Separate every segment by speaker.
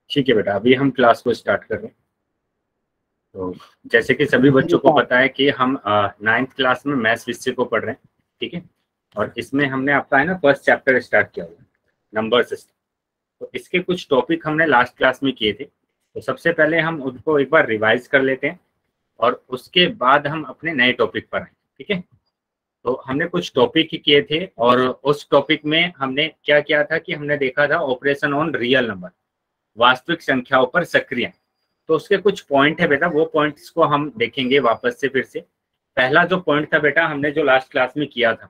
Speaker 1: ठीक है बेटा, अभी हम क्लास को स्टार्ट कर रहे हैं। तो जैसे कि सभी बच्चों को पता है कि हम 9th क्लास में मैथ्स विषय को पढ़ रहे हैं, ठीक है। और इसमें हमने आपका है ना फर्स्ट चैप्टर स्टार्ट किया हुआ, नंबर सिस्टम। तो इसके कुछ टॉपिक हमने लास्ट क्लास में किए थे, तो सबसे पहले हम उनको एक बार रिवाइज कर लेते हैं और उसके बाद हम अपने नए टॉपिक पर आए, ठीक है। तो हमने कुछ टॉपिक ही किए थे और उस टॉपिक में हमने क्या किया था कि हमने देखा था ऑपरेशन ऑन रियल नंबर, वास्तविक संख्याओं पर सक्रिय। तो उसके कुछ पॉइंट है बेटा, वो पॉइंट्स को हम देखेंगे वापस से फिर से। पहला जो पॉइंट था बेटा, हमने जो लास्ट क्लास में किया था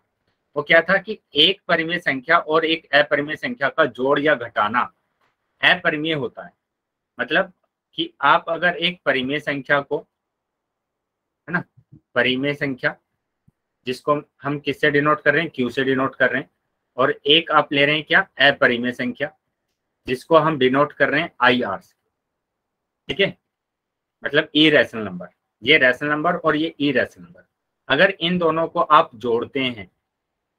Speaker 1: वो क्या था कि एक परिमेय संख्या और एक अपरिमेय संख्या का जोड़ या घटाना अपरिमेय होता है। मतलब कि आप अगर एक परिमेय संख्या को, है ना, परिमेय संख्या जिसको हम किससे डिनोट कर रहे हैं, क्यू से डिनोट कर रहे हैं, और एक आप ले रहे हैं क्या, अपरिमेय संख्या जिसको हम डिनोट कर रहे हैं आई आर से, ठीक है। मतलब इरेशनल नंबर, ये रैशनल नंबर और ये इरेशनल नंबर, अगर इन दोनों को आप जोड़ते हैं,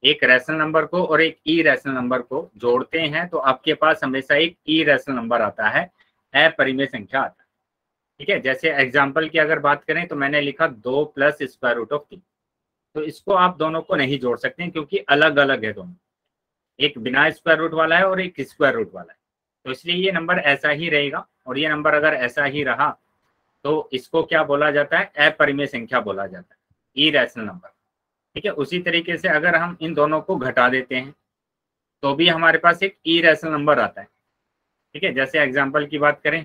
Speaker 1: एक रैशनल नंबर को और एक इरेशनल नंबर को जोड़ते हैं, तो आपके पास हमेशा एक इरेशनल नंबर आता है, अपरिमेय संख्या आता है, ठीक है। जैसे एग्जांपल की अगर बात करें तो मैंने लिखा 2 प्लस स्क्वायर रूट ऑफ 3, तो इसको आप दोनों को नहीं जोड़ सकते हैं क्योंकि अलग अलग है दोनों, एक बिना स्क्वायर रूट वाला है और एक स्क्वायर रूट वाला है। तो इसलिए ये नंबर ऐसा ही रहेगा, और ये नंबर अगर ऐसा ही रहा तो इसको क्या बोला जाता है, अपरिमेय संख्या बोला जाता है, इरेशनल नंबर, ठीक है। उसी तरीके से अगर हम इन दोनों को घटा देते हैं तो भी हमारे पास एक इरेशनल नंबर आता है, ठीक है। जैसे एग्जांपल की बात करें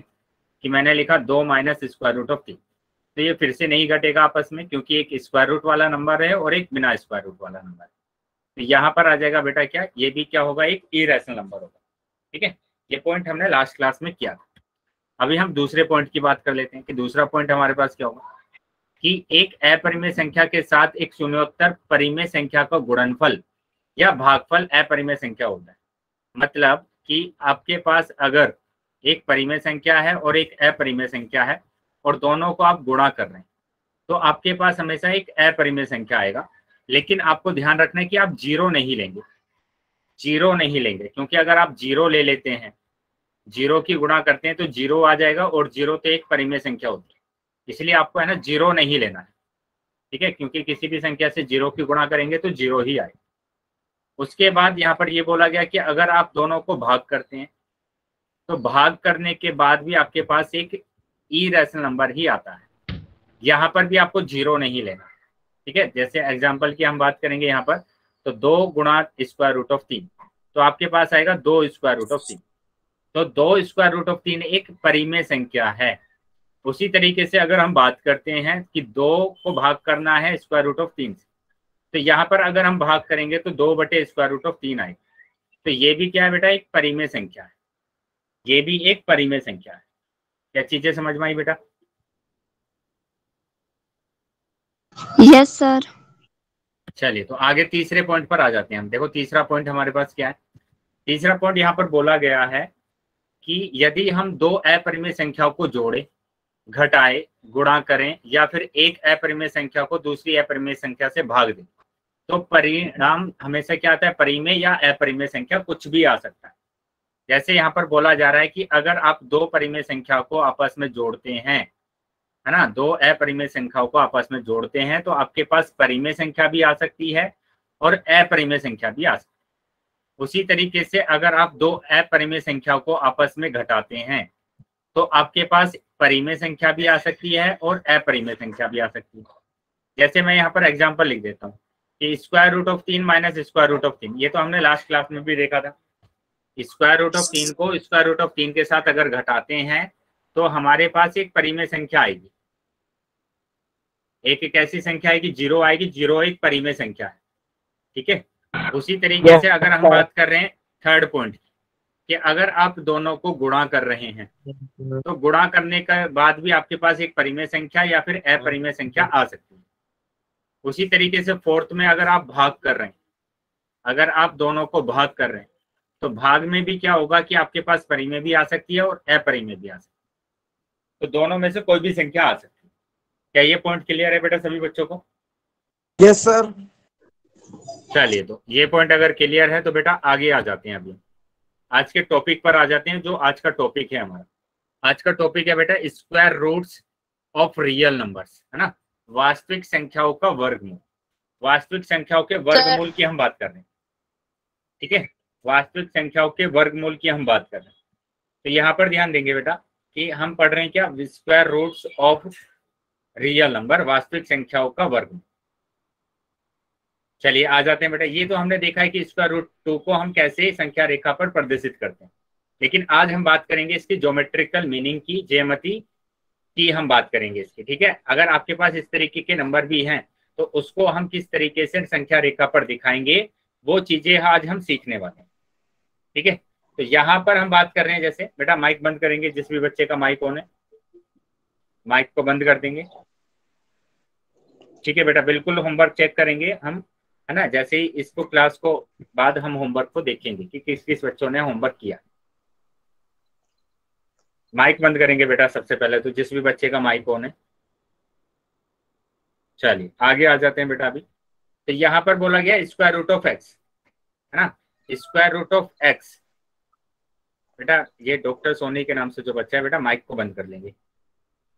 Speaker 1: कि मैंने लिखा 2 माइनस स्क्वायर रूट ऑफ 3, तो ये फिर से नहीं घटेगा आपस में क्योंकि एक स्क्वायर रूट वाला नंबर है और एक बिना स्क्वायर रूट वाला नंबर है। तो यहाँ पर आ जाएगा बेटा क्या, ये भी क्या होगा, एक इरेशनल नंबर होगा, ठीक है। ये पॉइंट हमने लास्ट क्लास में किया था। अभी हम दूसरे पॉइंट की बात कर लेते हैं कि दूसरा पॉइंट हमारे पास क्या होगा कि एक अपरिमेय संख्या के साथ एक शून्योत्तर परिमेय संख्या का गुणनफल या भागफल अपरिमेय संख्या होता है। मतलब कि आपके पास अगर एक परिमेय संख्या है और एक अपरिमेय संख्या है और दोनों को आप गुणा कर रहे हैं, तो आपके पास हमेशा एक अपरिमेय संख्या आएगा। लेकिन आपको ध्यान रखना है कि आप जीरो नहीं लेंगे, जीरो नहीं लेंगे, क्योंकि अगर आप जीरो ले लेते हैं, जीरो की गुणा करते हैं तो जीरो आ जाएगा, और जीरो तो एक परिमेय संख्या होती है, इसलिए आपको है ना जीरो नहीं लेना है, ठीक है। क्योंकि किसी भी संख्या से जीरो की गुणा करेंगे तो जीरो ही आएगा। उसके बाद यहाँ पर ये बोला गया कि अगर आप दोनों को भाग करते हैं तो भाग करने के बाद भी आपके पास एक इरेशनल नंबर ही आता है, यहाँ पर भी आपको जीरो नहीं लेना, ठीक है। जैसे एग्जांपल की हम बात करेंगे यहाँ पर, तो 2 गुणा स्क्वायर रूट ऑफ 3, तो आपके पास आएगा 2 स्क्वायर रूट ऑफ 3। तो 2 स्क्वायर रूट ऑफ 3 एक परिमेय संख्या है। उसी तरीके से अगर हम बात करते हैं कि 2 को भाग करना है स्क्वायर रूट ऑफ 3 से, तो यहाँ पर अगर हम भाग करेंगे तो 2 बटे स्क्वायर रूट ऑफ 3 आएगा। तो ये भी क्या है बेटा, एक परिमेय संख्या है, ये भी एक परिमेय संख्या है। क्या चीजें समझ में आई बेटा?
Speaker 2: Yes sir.
Speaker 1: चलिए, तो आगे तीसरे पॉइंट पर आ जाते हैं हम। देखो तीसरा पॉइंट हमारे पास क्या है, तीसरा पॉइंट यहाँ पर बोला गया है कि यदि हम दो अपरिमेय संख्याओं को जोड़े, घटाए, गुणा करें या फिर एक अपरिमेय संख्या को दूसरी अपरिमेय संख्या से भाग दें, तो परिणाम हमेशा क्या आता है, परिमेय या अपरिमेय संख्या कुछ भी आ सकता है। जैसे यहाँ पर बोला जा रहा है कि अगर आप दो परिमेय संख्या को आपस में जोड़ते हैं, है ना, दो अपरिमेय संख्याओं को आपस में जोड़ते हैं, तो आपके पास परिमेय संख्या भी आ सकती है और अपरिमेय संख्या भी आ सकती है। उसी तरीके से अगर आप दो अपरिमेय संख्याओं को आपस में घटाते हैं तो आपके पास परिमेय संख्या भी आ सकती है और अपरिमेय संख्या भी आ सकती है। जैसे मैं यहाँ पर एग्जांपल लिख देता हूँ कि square root of 3 minus square root of 3, ये तो हमने लास्ट क्लास में भी देखा था। स्क्वायर रूट ऑफ 3 को स्क्वायर रूट ऑफ 3 के साथ अगर घटाते हैं तो हमारे पास एक परिमेय संख्या आएगी, एक ऐसी संख्या आएगी, जीरो आएगी, जीरो एक परिमेय संख्या है, ठीक है। उसी तरीके से अगर हम बात कर रहे हैं थर्ड पॉइंट कि अगर आप दोनों को गुणा कर रहे हैं तो गुणा करने के बाद भी आपके पास एक परिमेय संख्या या फिर अपरिमेय संख्या आ सकती है। उसी तरीके से फोर्थ में अगर आप भाग कर रहे हैं, अगर आप दोनों को भाग कर रहे हैं तो भाग में भी क्या होगा कि आपके पास परिमेय भी आ सकती है और अपरिमेय भी आ सकती है। तो दोनों में से कोई भी संख्या आ सकती है। क्या ये पॉइंट क्लियर है बेटा सभी बच्चों को?
Speaker 3: Yes sir.
Speaker 1: चलिए, तो ये पॉइंट अगर क्लियर है तो बेटा आगे आ जाते हैं अभी। आज के टॉपिक पर आ जाते हैं। जो आज का टॉपिक है हमारा, आज का टॉपिक है बेटा square roots of real numbers, है ना। वास्तविक संख्याओं का वर्गमूल, वास्तविक संख्याओं के वर्गमूल की हम बात कर रहे हैं, ठीक है। वास्तविक संख्याओं के वर्गमूल की हम बात कर रहे हैं। तो यहाँ पर ध्यान देंगे बेटा कि हम पढ़ रहे हैं क्या, square roots of real number, वास्तविक संख्याओं का वर्गमूल। चलिए आ जाते हैं बेटा। ये तो हमने देखा है कि स्क्वायर रूट 2 को हम कैसे संख्या रेखा पर प्रदर्शित करते हैं, लेकिन आज हम बात करेंगे इसकी ज्योमेट्रिकल मीनिंग की, ज्यामिति की हम बात करेंगे इसकी, ठीक है। अगर आपके पास इस तरीके के नंबर भी हैं तो उसको हम किस तरीके से संख्या रेखा पर दिखाएंगे, वो चीजें आज हम सीखने वाले हैं, ठीक है। तो यहाँ पर हम बात कर रहे हैं, जैसे बेटा माइक बंद करेंगे, जिस भी बच्चे का माइक ऑन है माइक को बंद कर देंगे, ठीक है बेटा। बिल्कुल होमवर्क चेक करेंगे हम, है ना। जैसे ही इसको क्लास को बाद हम होमवर्क को देखेंगे कि किस किस बच्चों ने होमवर्क किया। माइक बंद करेंगे बेटा सबसे पहले, तो जिस भी बच्चे का माइक ऑन है। चलिए आगे आ जाते हैं बेटा। अभी तो यहाँ पर बोला गया स्क्वायर रूट ऑफ एक्स, है ना। स्क्वायर रूट ऑफ एक्स बेटा, ये डॉक्टर सोनी के नाम से जो बच्चा है बेटा, माइक को बंद कर लेंगे।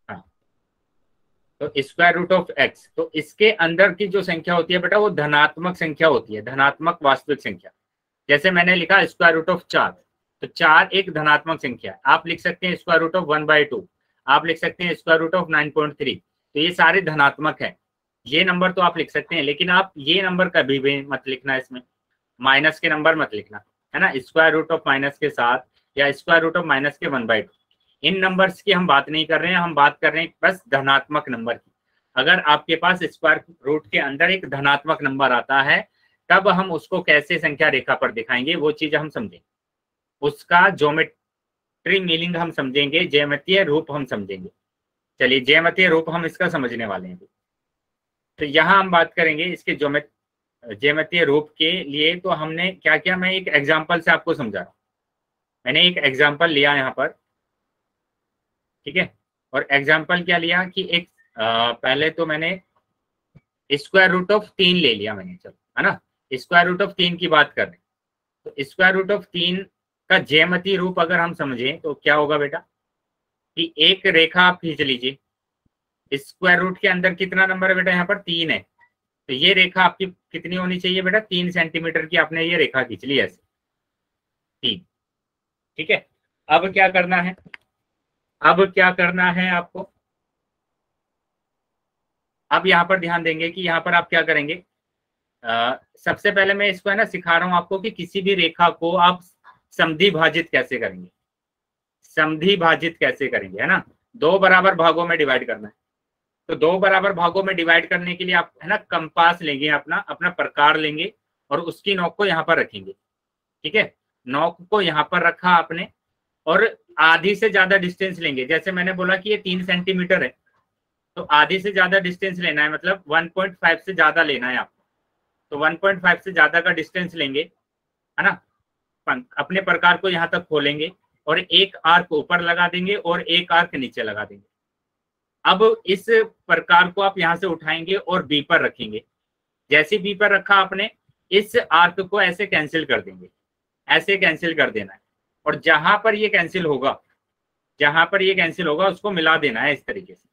Speaker 1: हाँ, तो स्क्वायर रूट ऑफ एक्स, तो इसके अंदर की जो संख्या होती है बेटा वो धनात्मक संख्या होती है, धनात्मक वास्तविक संख्या। जैसे मैंने लिखा स्क्वायर रूट ऑफ 4, तो 4 एक धनात्मक संख्या है। आप लिख सकते हैं स्क्वायर रूट ऑफ 1/2, आप लिख सकते हैं स्क्वायर रूट ऑफ 9.3, तो ये सारे धनात्मक है। ये नंबर तो आप लिख सकते हैं, लेकिन आप ये नंबर कभी भी मत लिखना, इसमें माइनस के नंबर मत लिखना, है ना। स्क्वायर रूट ऑफ माइनस के साथ या स्क्वायर रूट ऑफ माइनस के 1/2, इन नंबर्स की हम बात नहीं कर रहे हैं, हम बात कर रहे हैं बस धनात्मक नंबर की। अगर आपके पास स्क्वायर रूट के अंदर एक धनात्मक नंबर आता है, तब हम उसको कैसे संख्या रेखा पर दिखाएंगे वो चीज हम समझेंगे, उसका ज्योमेट्री मीनिंग हम समझेंगे, ज्यामितीय रूप हम समझेंगे। चलिए ज्यामितीय रूप हम इसका समझने वाले हैं। तो यहाँ हम बात करेंगे इसके ज्यामितीय रूप के लिए। तो हमने क्या किया, मैं एक एग्जाम्पल से आपको समझा रहा हूँ। मैंने एक एग्जाम्पल लिया यहाँ पर, ठीक है। और एग्जाम्पल क्या लिया कि एक पहले तो मैंने स्क्वायर रूट ऑफ 3 ले लिया मैंने, चलो, है ना। स्क्वायर रूट ऑफ 3 की बात कर रहे हैं, तो स्क्वायर रूट ऑफ 3 का ज्यामितीय रूप अगर हम समझें तो क्या होगा बेटा कि एक रेखा आप खींच लीजिए। स्क्वायर रूट के अंदर कितना नंबर है बेटा, यहाँ पर 3 है, तो ये रेखा आपकी कितनी होनी चाहिए बेटा, 3 सेंटीमीटर की आपने ये रेखा खींच ली ऐसे, 3, ठीक है। अब क्या करना है, अब क्या करना है आपको, अब यहाँ पर ध्यान देंगे कि यहाँ पर आप क्या करेंगे। सबसे पहले मैं इसको है ना सिखा रहा हूँ आपको कि किसी भी रेखा को आप समद्वि भाजित कैसे करेंगे, समद्वि भाजित कैसे करेंगे, है ना। 2 बराबर भागों में डिवाइड करना है, तो 2 बराबर भागों में डिवाइड करने के लिए आप है ना कंपास लेंगे, अपना अपना प्रकार लेंगे और उसकी नोक को यहाँ पर रखेंगे, ठीक है। नोक को यहाँ पर रखा आपने और आधी से ज्यादा डिस्टेंस लेंगे। जैसे मैंने बोला कि ये 3 सेंटीमीटर है, तो आधी से ज्यादा डिस्टेंस लेना है, मतलब 1.5 से ज्यादा लेना है आपको। तो 1.5 से ज्यादा का डिस्टेंस लेंगे, है ना। अपने प्रकार को यहाँ तक खोलेंगे और एक आर्क ऊपर लगा देंगे और एक आर्क नीचे लगा देंगे। अब इस प्रकार को आप यहाँ से उठाएंगे और बी पर रखेंगे। जैसे बी पर रखा आपने, इस आर्क को ऐसे कैंसिल कर देंगे, ऐसे कैंसिल कर देना है। और जहां पर ये कैंसिल होगा, जहां पर ये कैंसिल होगा उसको मिला देना है इस तरीके से।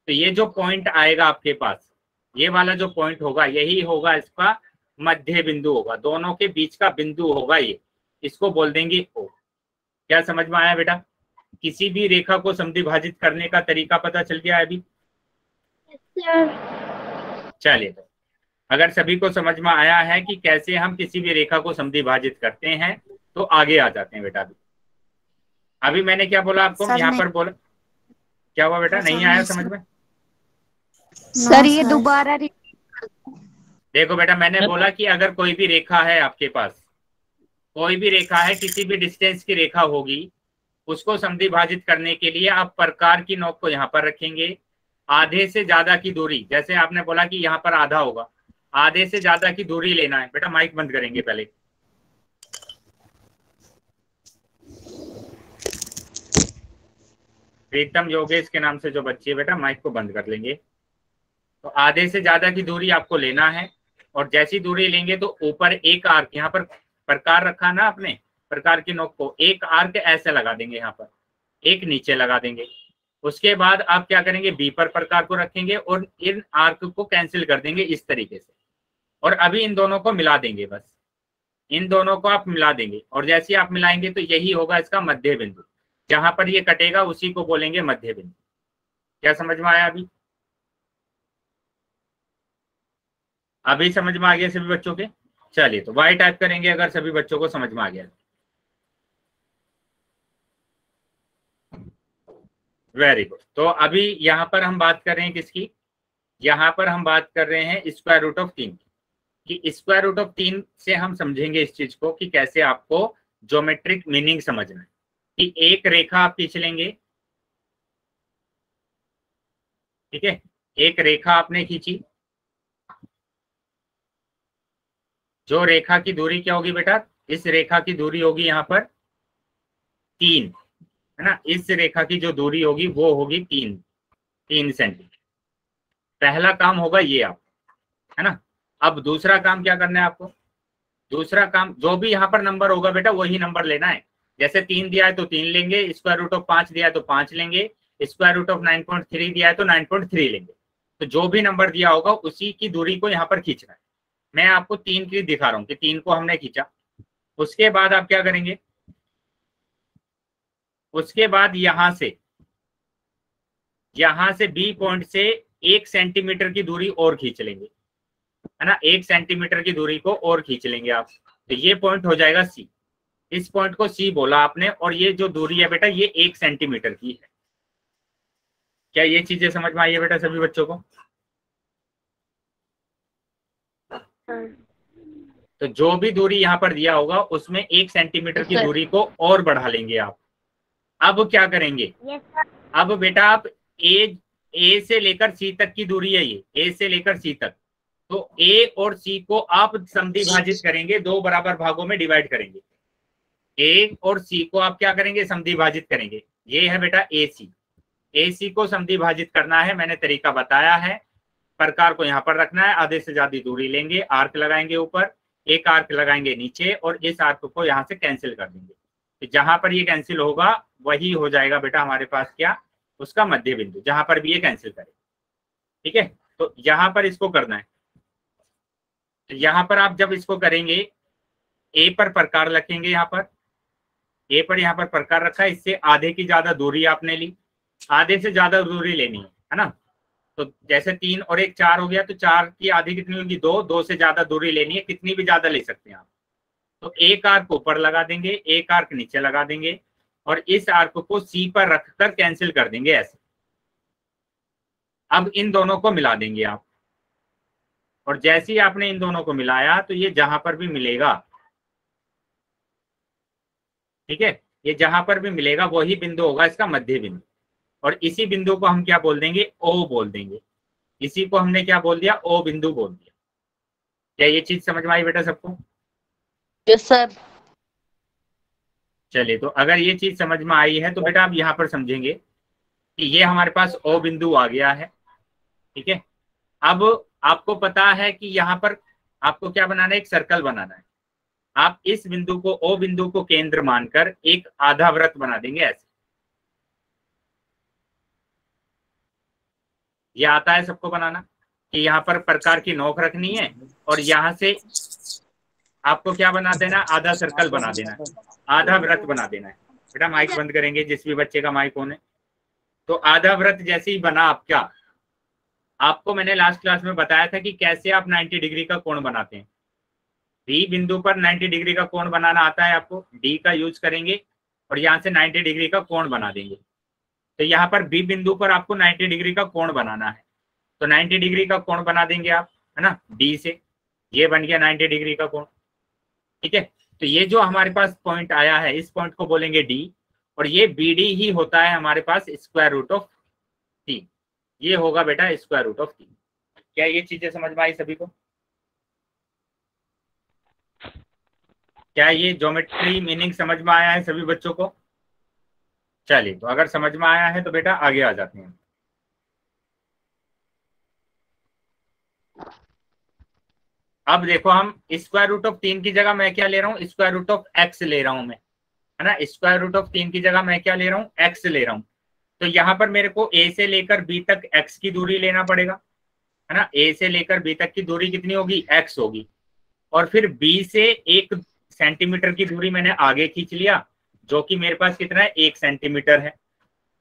Speaker 1: तो ये जो पॉइंट आएगा आपके पास, ये वाला जो पॉइंट होगा, यही होगा इसका मध्य बिंदु होगा, दोनों के बीच का बिंदु होगा ये, इसको बोल देंगे ओ। क्या समझ में आया बेटा? किसी भी रेखा को समद्विभाजित करने का तरीका पता चल गया है अभी? चलिए, तो अगर सभी को समझ में आया है कि कैसे हम किसी भी रेखा को समद्विभाजित करते हैं, तो आगे आ जाते हैं बेटा। अभी मैंने क्या बोला आपको, यहाँ पर बोला क्या हुआ बेटा, नहीं आया समझ में?
Speaker 2: सर ये दोबारा
Speaker 1: देखो बेटा, मैंने बोला कि अगर कोई भी रेखा है आपके पास, कोई भी रेखा है, किसी भी डिस्टेंस की रेखा होगी, उसको समद्विभाजित करने के लिए आप प्रकार की नोक को यहाँ पर रखेंगे। आधे से ज्यादा की दूरी, जैसे आपने बोला कि यहाँ पर आधा होगा, आधे से ज्यादा की दूरी लेना है। बेटा माइक बंद करेंगे पहले। प्रीतम योगेश के नाम से जो बच्ची है बेटा, माइक को बंद कर लेंगे। तो आधे से ज्यादा की दूरी आपको लेना है और जैसी दूरी लेंगे तो ऊपर एक आर्क, यहाँ पर प्रकार रखा ना आपने, प्रकार की नोक को एक आर्क ऐसे लगा देंगे, यहाँ पर एक नीचे लगा देंगे। उसके बाद आप क्या करेंगे, बी पर प्रकार को रखेंगे और इन आर्क को कैंसिल कर देंगे इस तरीके से, और अभी इन दोनों को मिला देंगे। बस इन दोनों को आप मिला देंगे, और जैसे ही आप मिलाएंगे तो यही होगा इसका मध्य बिंदु। जहां पर ये कटेगा उसी को बोलेंगे मध्य बिंदु। क्या समझ में आया? अभी समझ में आ गया सभी बच्चों के? चलिए, तो वाई टाइप करेंगे अगर सभी बच्चों को समझ में आ गया। Very good. तो अभी यहाँ पर हम बात कर रहे हैं किसकी? यहाँ पर हम बात कर रहे हैं स्क्वायर रूट ऑफ 3 कि स्क्वायर रूट ऑफ 3 से हम समझेंगे इस चीज को कि कैसे आपको ज्योमेट्रिक मीनिंग समझना है। कि एक रेखा आप खींच लेंगे, ठीक है, एक रेखा आपने खींची, जो रेखा की दूरी क्या होगी बेटा? इस रेखा की दूरी होगी यहाँ पर 3, है ना। इस रेखा की जो दूरी होगी वो होगी 3 सेंटीमीटर। पहला काम होगा ये आप, है ना। अब दूसरा काम क्या करना है आपको? दूसरा काम, जो भी यहाँ पर नंबर होगा बेटा वही नंबर लेना है। जैसे 3 दिया है तो 3 लेंगे, स्क्वायर रूट ऑफ 5 दिया है तो 5 लेंगे, स्क्वायर रूट ऑफ 9.3 दिया है तो 9.3 लेंगे। तो जो भी नंबर दिया होगा उसी की दूरी को यहाँ पर खींचना है। मैं आपको 3 की दिखा रहा हूँ कि 3 को हमने खींचा। उसके बाद आप क्या करेंगे? उसके बाद यहां से बी पॉइंट से 1 सेंटीमीटर की दूरी और खींच लेंगे, है ना। 1 सेंटीमीटर की दूरी को और खींच लेंगे आप, तो ये पॉइंट हो जाएगा सी। इस पॉइंट को सी बोला आपने, और ये जो दूरी है बेटा ये 1 सेंटीमीटर की है। क्या ये चीजें समझ में आई है बेटा सभी बच्चों को? तो जो भी दूरी यहाँ पर दिया होगा उसमें 1 सेंटीमीटर की दूरी को और बढ़ा लेंगे आप। अब क्या करेंगे? अब बेटा आप ए से लेकर सी तक की दूरी है, ये ए से लेकर सी तक, तो ए और सी को आप समद्विभाजित करेंगे, 2 बराबर भागों में डिवाइड करेंगे। ए और सी को आप क्या करेंगे? समद्विभाजित करेंगे। ये है बेटा ए सी को समद्विभाजित करना है, मैंने तरीका बताया है। प्रकार को यहाँ पर रखना है, आधे से ज्यादा दूरी लेंगे, आर्क लगाएंगे ऊपर, एक आर्क लगाएंगे नीचे, और इस आर्क को यहाँ से कैंसिल कर देंगे। तो जहां पर ये कैंसिल होगा वही हो जाएगा बेटा हमारे पास क्या? उसका मध्य बिंदु, जहां पर भी ये कैंसिल करे। ठीक है, तो यहां पर इसको करना है। तो यहां पर आप जब इसको करेंगे, ए पर प्रकार रखेंगे, यहाँ पर ए पर यहाँ पर प्रकार रखा है, इससे आधे की ज्यादा दूरी आपने ली, आधे से ज्यादा दूरी लेनी है ना। तो जैसे 3 और 1 4 हो गया, तो 4 की आधी कितनी होगी? 2 से ज्यादा दूरी लेनी है, कितनी भी ज्यादा ले सकते हैं आप। तो एक आर्क ऊपर लगा देंगे, एक आर्क नीचे लगा देंगे, और इस आर्क को सी पर रखकर कैंसिल कर देंगे ऐसे। अब इन दोनों को मिला देंगे आप, और जैसे ही आपने इन दोनों को मिलाया तो ये जहां पर भी मिलेगा, ठीक है, ये जहां पर भी मिलेगा वही बिंदु होगा इसका मध्य बिंदु। और इसी बिंदु को हम क्या बोल देंगे? ओ बोल देंगे। इसी को हमने क्या बोल दिया? ओ बिंदु बोल दिया। क्या ये चीज समझ में आई बेटा सबको?
Speaker 2: Yes sir.
Speaker 1: चलिए, तो अगर ये चीज समझ में आई है तो बेटा आप यहाँ पर समझेंगे कि ये हमारे पास ओ बिंदु आ गया है, ठीक है। अब आपको पता है कि यहाँ पर आपको क्या बनाना है? एक सर्कल बनाना है। आप इस बिंदु को, ओ बिंदु को केंद्र मानकर एक आधा वृत्त बना देंगे ऐसे। ये आता है सबको बनाना? कि यहाँ पर प्रकार की नोक रखनी है, और यहाँ से आपको क्या बना देना? आधा सर्कल बना देना है, आधा वृत्त बना देना है। बेटा माइक बंद करेंगे जिस भी बच्चे का माइक ऑन है। तो आधा वृत्त जैसे ही बना आपका, आपको मैंने लास्ट क्लास में बताया था कि कैसे आप 90 डिग्री का कोण बनाते हैं। डी बिंदु पर 90 डिग्री का कोण बनाना आता है आपको, डी का यूज करेंगे और यहाँ से 90 डिग्री का कोण बना देंगे। तो यहाँ पर बी बिंदु पर आपको 90 डिग्री का कोण बनाना है, तो 90 डिग्री का कोण बना देंगे आप, है ना, डी से। ये बन गया 90 डिग्री का कोण, ठीक है। तो ये जो हमारे पास पॉइंट आया है, इस पॉइंट को बोलेंगे डी, और ये बी डी ही होता है हमारे पास स्क्वायर रूट ऑफ 3। ये होगा बेटा स्क्वायर रूट ऑफ 3। क्या ये चीजें समझ में आई सभी को? क्या ये ज्योमेट्री मीनिंग समझ में आया है सभी बच्चों को? चलिए, तो अगर समझ में आया है तो बेटा आगे आ जाते हैं। अब देखो, हम स्क्वायर रूट ऑफ 3 की जगह मैं क्या ले रहा हूँ? स्क्वायर रूट ऑफ एक्स ले रहा हूं मैं, है ना। स्क्वायर रूट ऑफ 3 की जगह मैं क्या ले रहा हूँ, x ले रहा हूँ। तो यहाँ पर मेरे को a से लेकर b तक x की दूरी लेना पड़ेगा, है ना। a से लेकर b तक की दूरी कितनी होगी, x होगी। और फिर b से 1 सेंटीमीटर की दूरी मैंने आगे खींच लिया, जो कि मेरे पास कितना है, 1 सेंटीमीटर है।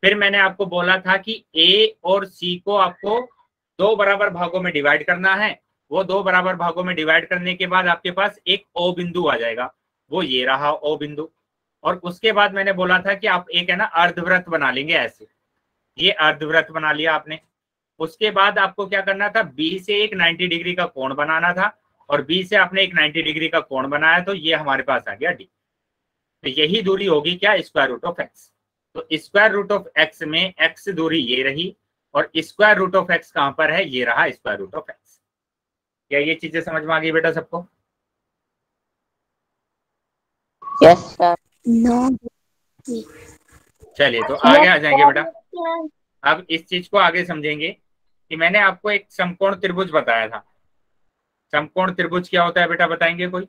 Speaker 1: फिर मैंने आपको बोला था कि a और c को आपको 2 बराबर भागों में डिवाइड करना है। वो 2 बराबर भागों में डिवाइड करने के बाद आपके पास एक o बिंदु आ जाएगा, वो ये रहा o बिंदु। और उसके बाद मैंने बोला था कि आप एक है ना अर्धवृत्त बना लेंगे ऐसे, ये अर्धवृत्त बना लिया आपने। उसके बाद आपको क्या करना था, बी से एक 90 डिग्री का कोण बनाना था, और बी से आपने एक 90 डिग्री का कोण बनाया, तो ये हमारे पास आ गया डी। तो यही दूरी होगी क्या, स्क्वायर रूट ऑफ एक्स। तो स्क्वायर रूट ऑफ एक्स में एक्स दूरी ये रही, और स्क्वायर रूट ऑफ एक्स कहां पर है, ये रहा स्क्वायर रूट ऑफ एक्स। क्या ये चीजें समझ में आ गई बेटा सबको?
Speaker 2: Yes sir.
Speaker 3: नो।
Speaker 1: चलिए तो आगे आ जाएंगे बेटा। अब इस चीज को आगे समझेंगे कि मैंने आपको एक समकोण त्रिभुज बताया था। समकोण त्रिभुज क्या होता है बेटा, बताएंगे कोई?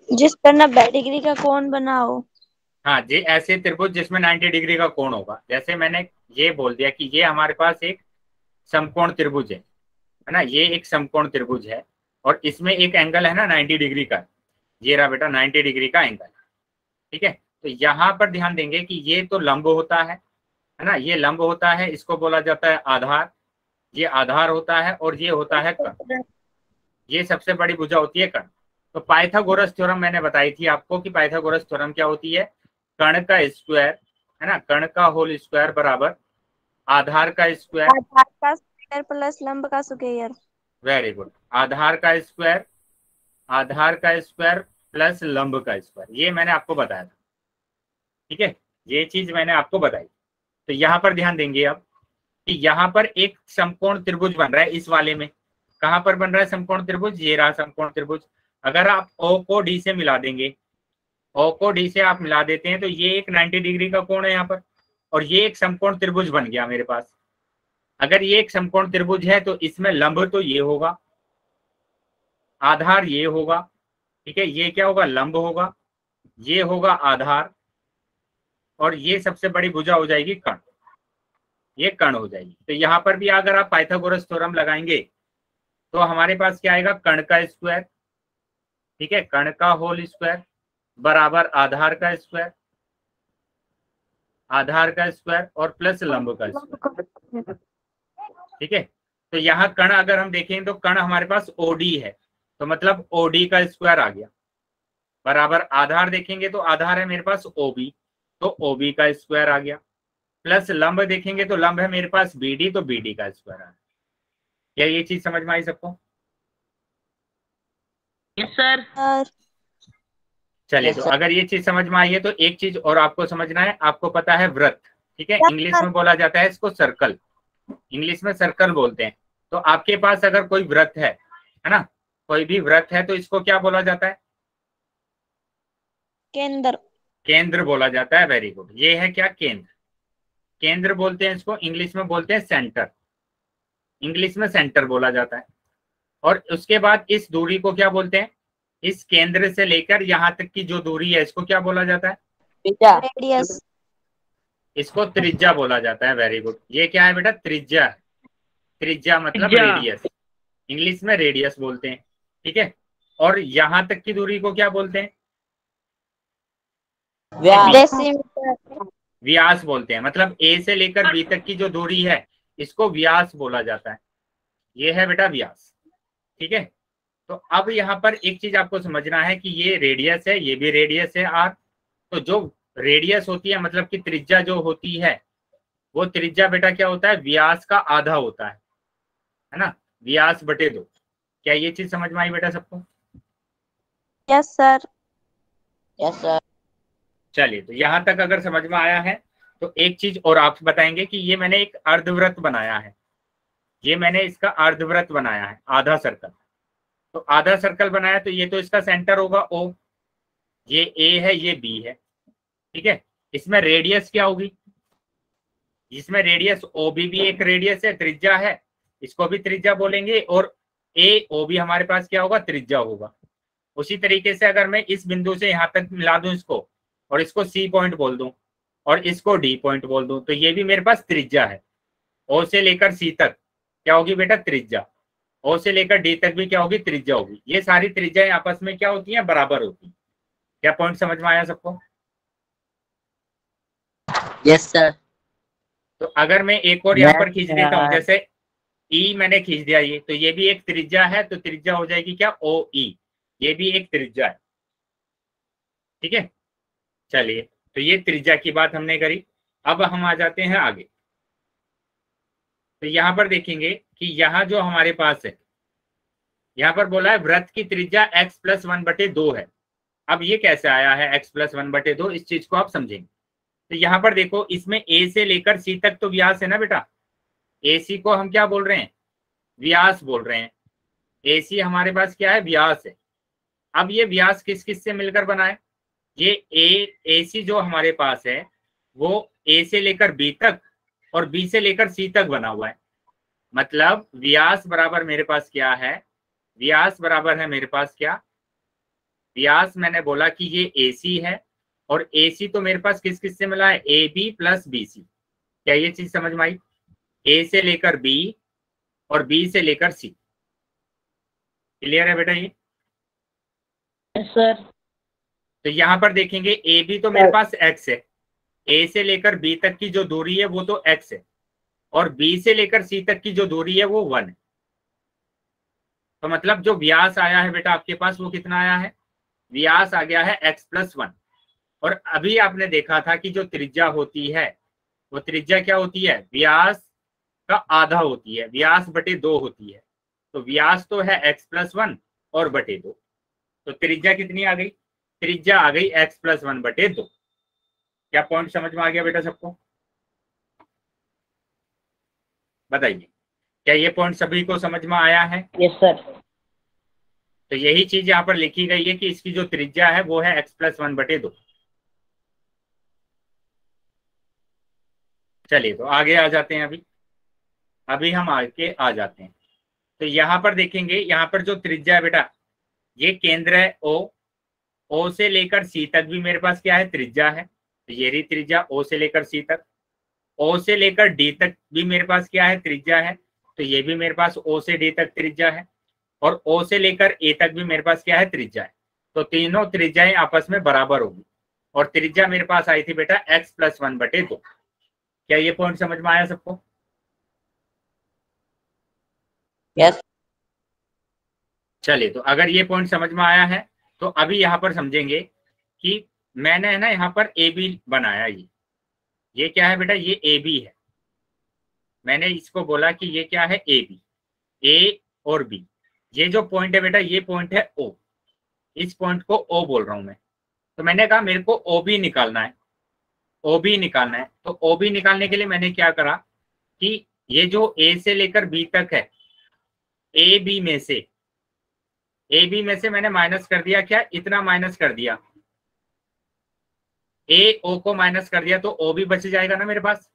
Speaker 3: जिस पर 90 डिग्री का कोण बना हो।
Speaker 1: हाँ जी, ऐसे त्रिभुज जिसमें 90 डिग्री का कोण होगा। जैसे मैंने ये बोल दिया कि ये हमारे पास एक समकोण त्रिभुज है ना, ये एक समकोण त्रिभुज है, और इसमें एक एंगल है ना 90 डिग्री का, ये रहा बेटा 90 डिग्री का एंगल। ठीक है, तो यहाँ पर ध्यान देंगे कि ये तो लंब होता है ना, ये लंब होता है, इसको बोला जाता है आधार। ये आधार होता है, और ये होता है कर्ण। ये सबसे बड़ी भुजा होती है कर्ण। तो पाइथागोरस थ्योरम मैंने बताई थी आपको कि पाइथागोरस थ्योरम क्या होती है, कर्ण का स्क्वायर, है ना, कर्ण का होल स्क्वायर बराबर आधार का स्क्वायर।
Speaker 3: आधार का स्क्वायर प्लस लंब का स्क्वायर।
Speaker 1: Very good. आधार का स्क्वायर, आधार का स्क्वायर प्लस लंब का स्क्वायर, ये मैंने आपको बताया था। ठीक है, ये चीज मैंने आपको बताई। तो यहाँ पर ध्यान देंगे अब कि यहाँ पर एक समकोण त्रिभुज बन रहा है इस वाले में। कहां पर बन रहा है समकोण त्रिभुज, ये रहा समकोण त्रिभुज। अगर आप O को D से मिला देंगे, O को D से आप मिला देते हैं, तो ये एक 90 डिग्री का कोण है यहाँ पर, और ये एक समकोण त्रिभुज बन गया मेरे पास। अगर ये एक समकोण त्रिभुज है तो इसमें लंब तो ये होगा, आधार ये होगा। ठीक है, ये क्या होगा, लंब होगा, ये होगा आधार, और ये सबसे बड़ी भुजा हो जाएगी कर्ण, ये कर्ण हो जाएगी। तो यहाँ पर भी अगर आप पाइथागोरस थ्योरम लगाएंगे तो हमारे पास क्या आएगा, कर्ण का स्क्वायर, ठीक है, कर्ण का होल स्क्वायर बराबर आधार का स्क्वायर, आधार का स्क्वायर और प्लस लंब का स्क्वायर। ठीक है, तो यहाँ कर्ण अगर हम देखें तो कर्ण हमारे पास ओडी है, तो मतलब ओडी का स्क्वायर आ गया, बराबर आधार देखेंगे तो आधार है मेरे पास ओबी, तो ओबी का स्क्वायर आ गया, प्लस लंब देखेंगे तो लंब है मेरे पास बीडी, तो बीडी का स्क्वायर आ गया। क्या ये चीज समझ में आई सबको?
Speaker 2: Yes sir.
Speaker 1: चलिए, तो अगर ये चीज समझ में आई है तो एक चीज और आपको समझना है, आपको पता है व्रत, ठीक है, इंग्लिश में बोला जाता है इसको सर्कल, इंग्लिश में सर्कल बोलते हैं। तो आपके पास अगर कोई व्रत है ना, कोई भी व्रत है, तो इसको क्या बोला जाता है,
Speaker 3: केंद्र।
Speaker 1: केंद्र बोला जाता है। वेरी गुड, ये है क्या, केंद्र, केंद्र बोलते हैं इसको, इंग्लिश में बोलते हैं सेंटर, इंग्लिश में सेंटर बोला जाता है। और उसके बाद इस दूरी को क्या बोलते हैं, इस केंद्र से लेकर यहां तक की जो दूरी है इसको क्या बोला जाता है,
Speaker 3: रेडियस।
Speaker 1: इसको त्रिज्या बोला जाता है। वेरी गुड, ये क्या है बेटा, त्रिज्या, त्रिज्या मतलब
Speaker 2: त्रिज्या।
Speaker 1: रेडियस, इंग्लिश में रेडियस बोलते हैं। ठीक है, और यहां तक की दूरी को क्या बोलते हैं,
Speaker 3: डेसीमीटर।
Speaker 1: व्यास बोलते हैं। मतलब ए से लेकर बी तक की जो दूरी है इसको व्यास बोला जाता है, ये है बेटा व्यास। ठीक है, तो अब यहाँ पर एक चीज आपको समझना है कि ये रेडियस है, ये भी रेडियस है आर। तो जो रेडियस होती है मतलब कि त्रिज्या जो होती है, वो त्रिज्या बेटा क्या होता है, व्यास का आधा होता है ना, व्यास बटे 2। क्या ये चीज समझ में आई बेटा सबको?
Speaker 3: Yes sir.
Speaker 2: Yes sir.
Speaker 1: चलिए, तो यहां तक अगर समझ में आया है तो एक चीज और आप बताएंगे कि ये मैंने एक अर्धवृत्त बनाया है, ये मैंने इसका अर्धवृत्त बनाया है, आधा सर्कल। तो आधा सर्कल बनाया तो ये तो इसका सेंटर होगा O, ये A है, ये B है। ठीक है, इसमें रेडियस क्या होगी, इसमें रेडियस OB भी एक रेडियस है, त्रिज्या है, इसको भी त्रिज्या बोलेंगे, और AO भी हमारे पास क्या होगा, त्रिज्या होगा। उसी तरीके से अगर मैं इस बिंदु से यहाँ तक मिला दूं इसको, और इसको सी पॉइंट बोल दूं और इसको डी पॉइंट बोल दूं, तो ये भी मेरे पास त्रिज्या है। ओ से लेकर सी तक क्या होगी बेटा? त्रिज्या। ओ से लेकर डी तक भी क्या होगी? त्रिज्या होगी। ये सारी त्रिज्याएं आपस में क्या होती हैं? बराबर होती हैं। क्या पॉइंट समझ में आया सबको?
Speaker 2: Yes sir.
Speaker 1: तो अगर मैं एक और यहाँ पर खींच देता हूँ, जैसे ई मैंने खींच दिया, ये तो ये भी एक त्रिज्या है, तो त्रिज्या हो जाएगी क्या? ओ ई। ये भी एक त्रिज्या है, ठीक है। चलिए, तो ये त्रिज्या की बात हमने करी। अब हम आ जाते हैं आगे। तो यहाँ पर देखेंगे कि यहाँ जो हमारे पास है, यहाँ पर बोला है वृत्त की त्रिज्या x + 1/2 है। अब ये कैसे आया है x + 1/2? इस चीज को आप समझेंगे। तो यहाँ पर देखो, इसमें a से लेकर c तक तो व्यास है ना बेटा। AC को हम क्या बोल रहे हैं? व्यास बोल रहे हैं। AC हमारे पास क्या है? व्यास है। अब ये व्यास किस किस से मिलकर बना है? ये AC जो हमारे पास है वो A से लेकर B तक और B से लेकर C तक बना हुआ है। मतलब व्यास बराबर मेरे पास क्या है? व्यास बराबर है मेरे पास क्या? व्यास मैंने बोला कि ये AC है, और AC तो मेरे पास किस किस से मिला है? AB + BC। क्या ये चीज समझ में आई? A से लेकर B और B से लेकर C। क्लियर है बेटा ये?
Speaker 2: Yes sir.
Speaker 1: तो यहाँ पर देखेंगे AB तो मेरे पास x है, A से लेकर B तक की जो दूरी है वो तो x है, और B से लेकर C तक की जो दूरी है वो 1 है। तो मतलब जो व्यास आया है बेटा आपके पास वो कितना आया है? व्यास आ गया है x + 1। और अभी आपने देखा था कि जो त्रिज्या होती है वो त्रिज्या क्या होती है? व्यास का आधा होती है, व्यास बटे 2 होती है। तो व्यास तो है x + 1 और बटे 2, तो त्रिज्या कितनी आ गई? त्रिज्या आ गई x + 1/2। क्या पॉइंट समझ में आ गया बेटा सबको? बताइए, क्या ये पॉइंट सभी को समझ में आया है?
Speaker 2: Yes sir.
Speaker 1: तो यही चीज यहाँ पर लिखी गई है कि इसकी जो त्रिज्या है वो है x + 1/2। चलिए, तो आगे आ जाते हैं। अभी हम आगे आ जाते हैं। तो यहाँ पर देखेंगे, यहाँ पर जो त्रिज्या है बेटा, ये केंद्र है O से लेकर C तक भी मेरे पास क्या है? त्रिज्या है। तो ये रही त्रिज्या O से लेकर C तक। O से लेकर D तक भी मेरे पास क्या है? त्रिज्या है। तो ये भी मेरे पास O से D तक त्रिज्या है, और O से लेकर A तक भी मेरे पास क्या है? त्रिज्या है। तो तीनों त्रिज्याएं आपस में बराबर होगी, और त्रिज्या मेरे पास आई थी बेटा x + 1/2। क्या ये पॉइंट समझ में आया सबको?
Speaker 2: यस।
Speaker 1: चलिए, तो अगर ये पॉइंट समझ में आया है तो अभी यहाँ पर समझेंगे कि मैंने है ना यहाँ पर ए बी बनाया। ये क्या है बेटा? ये ए बी है। मैंने इसको बोला कि ये क्या है? A B. ए और बी, ये जो पॉइंट है बेटा ये पॉइंट है ओ। इस पॉइंट को ओ बोल रहा हूं मैं। तो मैंने कहा मेरे को ओ बी निकालना है, ओ बी निकालना है। तो ओ बी निकालने के लिए मैंने क्या करा कि ये जो ए से लेकर बी तक है, ए बी में से मैंने माइनस कर दिया। क्या? इतना माइनस कर दिया। ए ओ को माइनस कर दिया तो ओ भी बच जाएगा ना मेरे पास।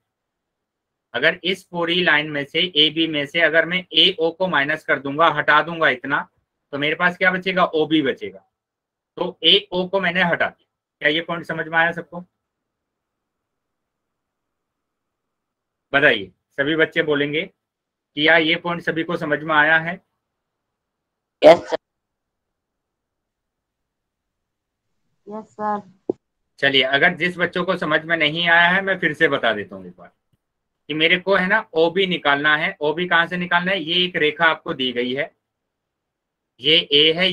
Speaker 1: अगर इस पूरी लाइन में से ए बी में से अगर मैं ए ओ को माइनस कर दूंगा, हटा दूंगा इतना, तो मेरे पास क्या बचेगा? ओ बी बचेगा। तो ए ओ को मैंने हटा दिया। क्या ये पॉइंट समझ में आया सबको? बताइए, सभी बच्चे बोलेंगे कि यार ये पॉइंट सभी को समझ में आया है?
Speaker 2: Yes sir. Yes sir.
Speaker 1: चलिए, अगर जिस बच्चों को समझ में नहीं आया है मैं फिर से बता देता हूँ एक बार कि मेरे को है ना ओ बी निकालना है। ओ बी कहाँ से निकालना है? ये एक रेखा आपको दी गई है, ये ए है,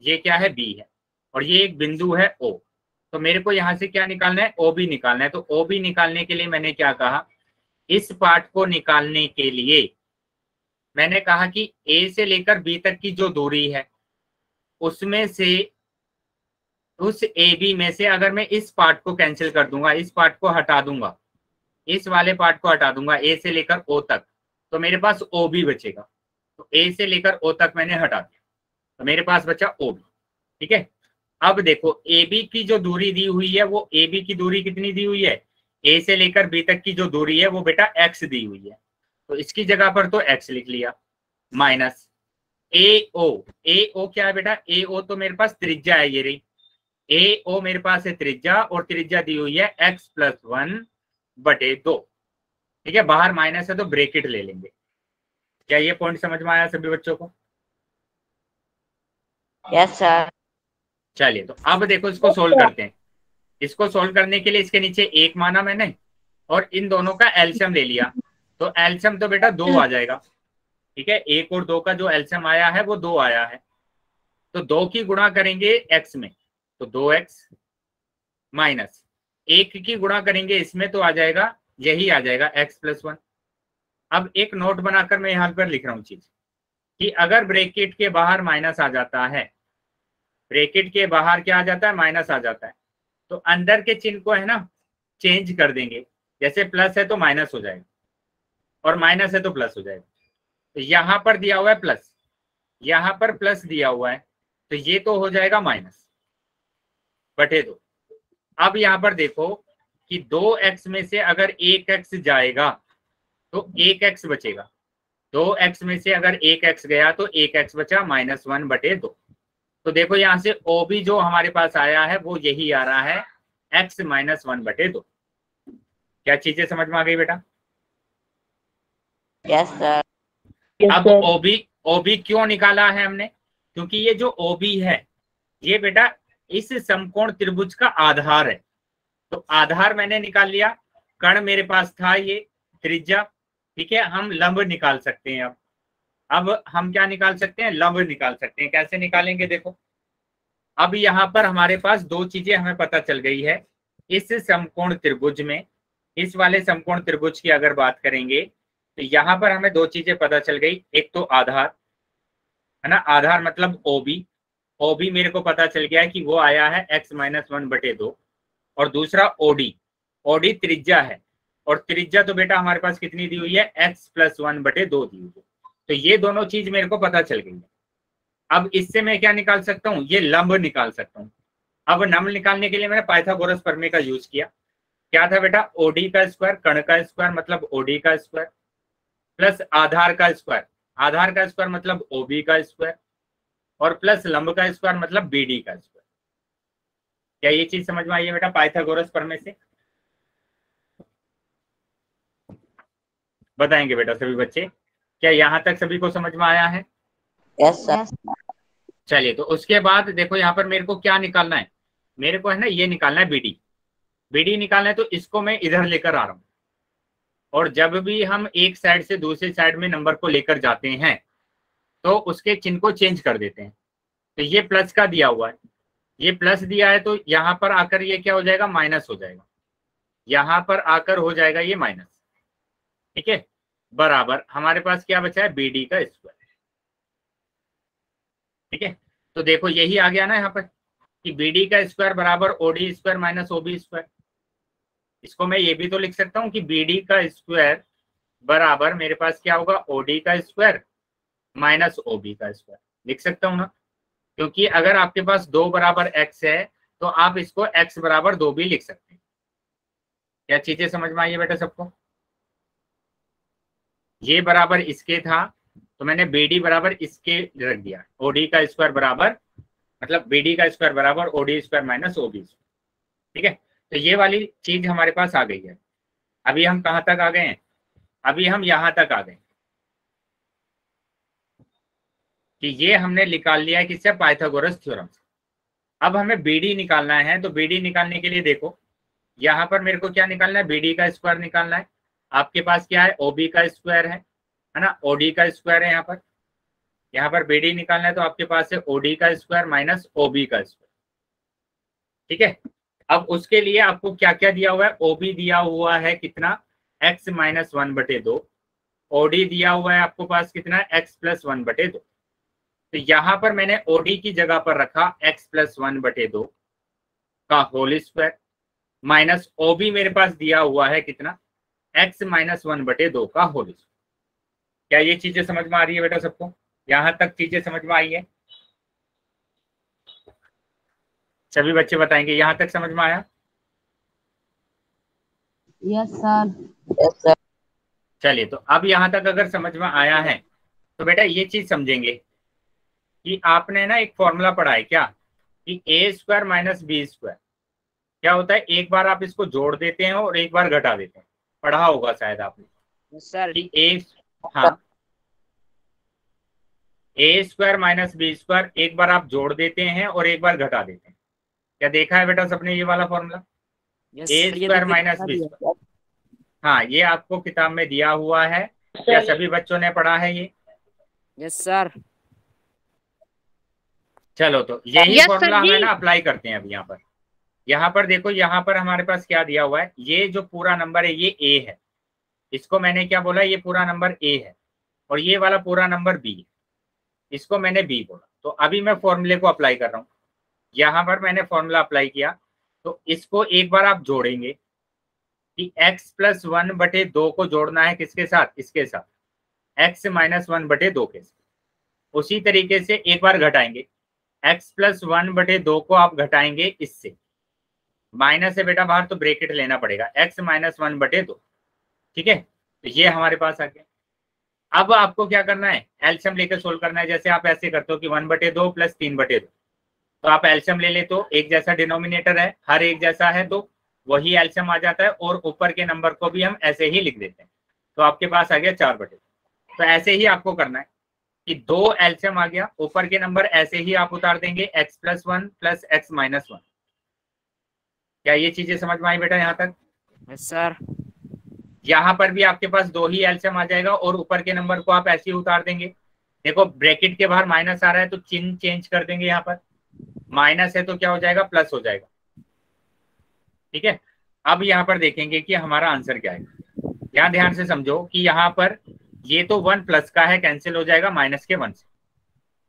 Speaker 1: ये क्या है? बी है, और ये एक बिंदु है ओ। तो मेरे को यहाँ से क्या निकालना है? ओ बी निकालना है। तो ओ बी निकालने के लिए मैंने क्या कहा? इस पार्ट को निकालने के लिए मैंने कहा कि ए से लेकर बी तक की जो दूरी है उसमें से, उस ए बी में से अगर मैं इस पार्ट को कैंसिल कर दूंगा, इस पार्ट को हटा दूंगा, इस वाले पार्ट को हटा दूंगा ए से लेकर ओ तक, तो मेरे पास ओ बी बचेगा। तो ए से लेकर ओ तक मैंने हटा दिया, तो मेरे पास बचा ओ बी। ठीक है। अब देखो, ए बी की जो दूरी दी हुई है वो ए बी की दूरी कितनी दी हुई है? ए से लेकर बी तक की जो दूरी है वो बेटा एक्स दी हुई है। तो इसकी जगह पर तो एक्स लिख लिया माइनस, ए ओ क्या है बेटा? ए ओ तो मेरे पास त्रिज्या है, ये रही ए ओ मेरे पास है त्रिज्या, और त्रिज्या दी हुई है x+1/2। ठीक है, बाहर माइनस है तो ब्रेकेट ले लेंगे। क्या ये पॉइंट समझ में आया सभी बच्चों को?
Speaker 2: Yes sir.
Speaker 1: चलिए, तो अब देखो इसको सोल्व करते हैं। इसको सोल्व करने के लिए इसके नीचे 1 माना मैंने और इन दोनों का एलसीएम ले लिया, तो एलसीएम तो बेटा 2 आ जाएगा। ठीक है, 1 और 2 का जो एलसीएम आया है वो 2 आया है, तो 2 की गुणा करेंगे x में तो 2x माइनस 1 की गुणा करेंगे इसमें तो आ जाएगा, यही आ जाएगा x+1। अब एक नोट बनाकर मैं यहाँ पर लिख रहा हूँ चीज कि अगर ब्रैकेट के बाहर माइनस आ जाता है, ब्रैकेट के बाहर क्या आ जाता है? माइनस आ जाता है, तो अंदर के चिन्ह को है ना चेंज कर देंगे। जैसे प्लस है तो माइनस हो जाएगा और माइनस है तो प्लस हो जाएगा। तो यहाँ पर दिया हुआ है प्लस, यहाँ पर प्लस दिया हुआ है, तो ये तो हो जाएगा -/2। अब यहाँ पर देखो कि 2x में से अगर 1x जाएगा तो 1x बचेगा, 2x में से अगर 1x गया तो 1x बचा -1/2। तो देखो यहाँ से OB जो हमारे पास आया है वो यही आ रहा है x -1/2। क्या चीजें समझ में आ गई बेटा?
Speaker 2: Yes sir.
Speaker 1: अब OB क्यों निकाला है हमने? क्योंकि ये जो OB है ये बेटा इस समकोण त्रिभुज का आधार है, तो आधार मैंने निकाल लिया। कर्ण मेरे पास था ये त्रिज्या। ठीक है, हम लंब निकाल सकते हैं। अब हम क्या निकाल सकते हैं? लंब निकाल सकते हैं। कैसे निकालेंगे? देखो, अब यहाँ पर हमारे पास 2 चीजें हमें पता चल गई है। इस समकोण त्रिभुज में, इस वाले समकोण त्रिभुज की अगर बात करेंगे तो यहाँ पर हमें 2 चीजें पता चल गई। एक तो आधार है ना, आधार मतलब OB मेरे को पता चल गया है कि वो आया है x -1/2। और दूसरा OD त्रिज्या है, और त्रिज्या तो बेटा हमारे पास कितनी दी हुई है? x+1/2 दी हुई है। तो ये दोनों चीज मेरे को पता चल गई है। अब इससे मैं क्या निकाल सकता हूँ? ये लंब निकाल सकता हूँ। अब लंब निकालने के लिए मैंने पाइथागोरस प्रमेय का यूज किया। क्या था बेटा? OD का स्क्वायर, कर्ण का स्क्वायर मतलब OD का स्क्वायर, प्लस आधार का स्क्वायर, आधार का स्क्वायर मतलब OB का स्क्वायर, और प्लस लंब का स्क्वायर मतलब BD का स्क्वायर। क्या ये चीज समझ में आई है बेटा पाइथागोरस प्रमेय से? बताएंगे बेटा सभी बच्चे, क्या यहाँ तक सभी को समझ में आया है?
Speaker 2: Yes sir.
Speaker 1: चलिए, तो उसके बाद देखो यहाँ पर मेरे को क्या निकालना है? मेरे को है ना ये निकालना है BD निकालना है, तो इसको मैं इधर लेकर आ रहा हूँ। और जब भी हम एक साइड से दूसरी साइड में नंबर को लेकर जाते हैं तो उसके चिन्ह को चेंज कर देते हैं। तो ये प्लस का दिया हुआ है, ये प्लस दिया है, तो यहाँ पर आकर ये क्या हो जाएगा? माइनस हो जाएगा। यहाँ पर आकर हो जाएगा ये माइनस। ठीक है, बराबर हमारे पास क्या बचा है? BD का स्क्वायर। ठीक है, तो देखो यही आ गया ना यहाँ पर कि BD का स्क्वायर बराबर OD square minus OB square. इसको मैं ये भी तो लिख सकता हूँ कि BD का स्क्वायर बराबर मेरे पास क्या होगा? OD का स्क्वायर माइनस OB का स्क्वायर। लिख सकता हूँ ना, क्योंकि अगर आपके पास 2 बराबर x है तो आप इसको x बराबर 2 भी लिख सकते हैं। क्या चीजें समझ में आई है बेटा सबको? ये बराबर इसके था तो मैंने BD बराबर इसके रख दिया। OD का स्क्वायर बराबर मतलब BD का स्क्वायर बराबर OD square minus OB square. ठीक है, तो ये वाली चीज हमारे पास आ गई है। अभी हम कहाँ तक आ गए हैं? अभी हम यहाँ तक आ गए कि ये हमने निकाल लिया है किससे? पाइथागोरस थ्योरम से। अब हमें BD निकालना है, तो BD निकालने के लिए देखो यहाँ पर मेरे को क्या निकालना है? BD का स्क्वायर निकालना है। आपके पास क्या है? OB का स्क्वायर है ना, OD का स्क्वायर है यहाँ पर BD निकालना है, तो आपके पास है OD का स्क्वायर माइनस OB का स्क्वायर। ठीक है, अब उसके लिए आपको क्या क्या दिया हुआ है? OB दिया हुआ है कितना? x -1/2। OD दिया हुआ है आपको पास कितना? x+1/2। तो यहाँ पर मैंने OD की जगह पर रखा x+1/2 का होल स्क्वायर माइनस OB मेरे पास दिया हुआ है कितना? x -1/2 का होल स्क्वायर। क्या ये चीजें समझ में आ रही है बेटा सबको? यहां तक चीजें समझ में आई है? सभी बच्चे बताएंगे यहां तक समझ में आया?
Speaker 2: Yes sir. Yes sir.
Speaker 1: चलिए, तो अब यहां तक अगर समझ में आया है तो बेटा ये चीज समझेंगे कि आपने ना एक फॉर्मूला पढ़ा है क्या, कि ए स्क्वायर माइनस बी स्क्वायर क्या होता है, एक बार आप इसको जोड़ देते हैं और एक बार घटा देते हैं, पढ़ा होगा शायद आपने
Speaker 2: सर
Speaker 1: कि ए, हाँ, ए स्क्वायर माइनस बी स्क्वायर एक बार आप जोड़ देते हैं और एक बार घटा देते हैं। क्या देखा है बेटा सबने ये वाला फॉर्मूला, ए स्क्वायर माइनस बी स्क्वायर? हाँ, ये आपको किताब में दिया हुआ है, क्या सभी बच्चों ने पढ़ा है ये?
Speaker 2: Yes sir.
Speaker 1: चलो तो यही
Speaker 3: Yes,
Speaker 1: फॉर्मूला
Speaker 3: sir
Speaker 1: हमें
Speaker 3: जी।
Speaker 1: ना अप्लाई करते हैं अब यहाँ पर देखो, यहाँ पर हमारे पास क्या दिया हुआ है, ये जो पूरा नंबर है ये ए है, इसको मैंने क्या बोला, ये पूरा नंबर ए है, और ये वाला पूरा नंबर बी है, इसको मैंने बी बोला। तो अभी मैं फॉर्मूले को अप्लाई कर रहा हूँ, यहाँ पर मैंने फॉर्मूला अप्लाई किया, तो इसको एक बार आप जोड़ेंगे कि x प्लस 1/2 को जोड़ना है किसके साथ, इसके साथ, x माइनस 1/2 के साथ। उसी तरीके से एक बार घटाएंगे, x प्लस 1/2 को आप घटाएंगे इससे, माइनस है बेटा बाहर तो ब्रैकेट लेना पड़ेगा, x माइनस 1/2, ठीक है। तो ये हमारे पास आ गया। अब आपको क्या करना है, एलसीएम लेकर सोल्व करना है। जैसे आप ऐसे करते हो कि 1/2 प्लस 3/2, तो आप एलसीएम ले ले तो एक जैसा डिनोमिनेटर है, हर एक जैसा है, तो वही एलसीएम आ जाता है, और ऊपर के नंबर को भी हम ऐसे ही लिख देते हैं, तो आपके पास आ गया 4/2। तो ऐसे ही आपको करना है कि 2 एलसीएम आ गया, ऊपर के नंबर ऐसे ही आप उतार देंगे, x plus 1 plus x minus 1। क्या ये चीजें समझ में आई बेटा यहाँ तक?
Speaker 2: Yes sir.
Speaker 1: यहाँ पर भी आपके पास 2 ही एलसीएम आ जाएगा, और ऊपर के नंबर को आप ऐसे ही उतार देंगे। देखो ब्रैकेट के बाहर माइनस आ रहा है तो चिन्ह चेंज कर देंगे, यहाँ पर माइनस है तो क्या हो जाएगा, प्लस हो जाएगा, ठीक है। अब यहाँ पर देखेंगे कि हमारा आंसर क्या है। यहाँ ध्यान से समझो कि यहाँ पर ये तो 1 प्लस का है, कैंसिल हो जाएगा माइनस के 1 से,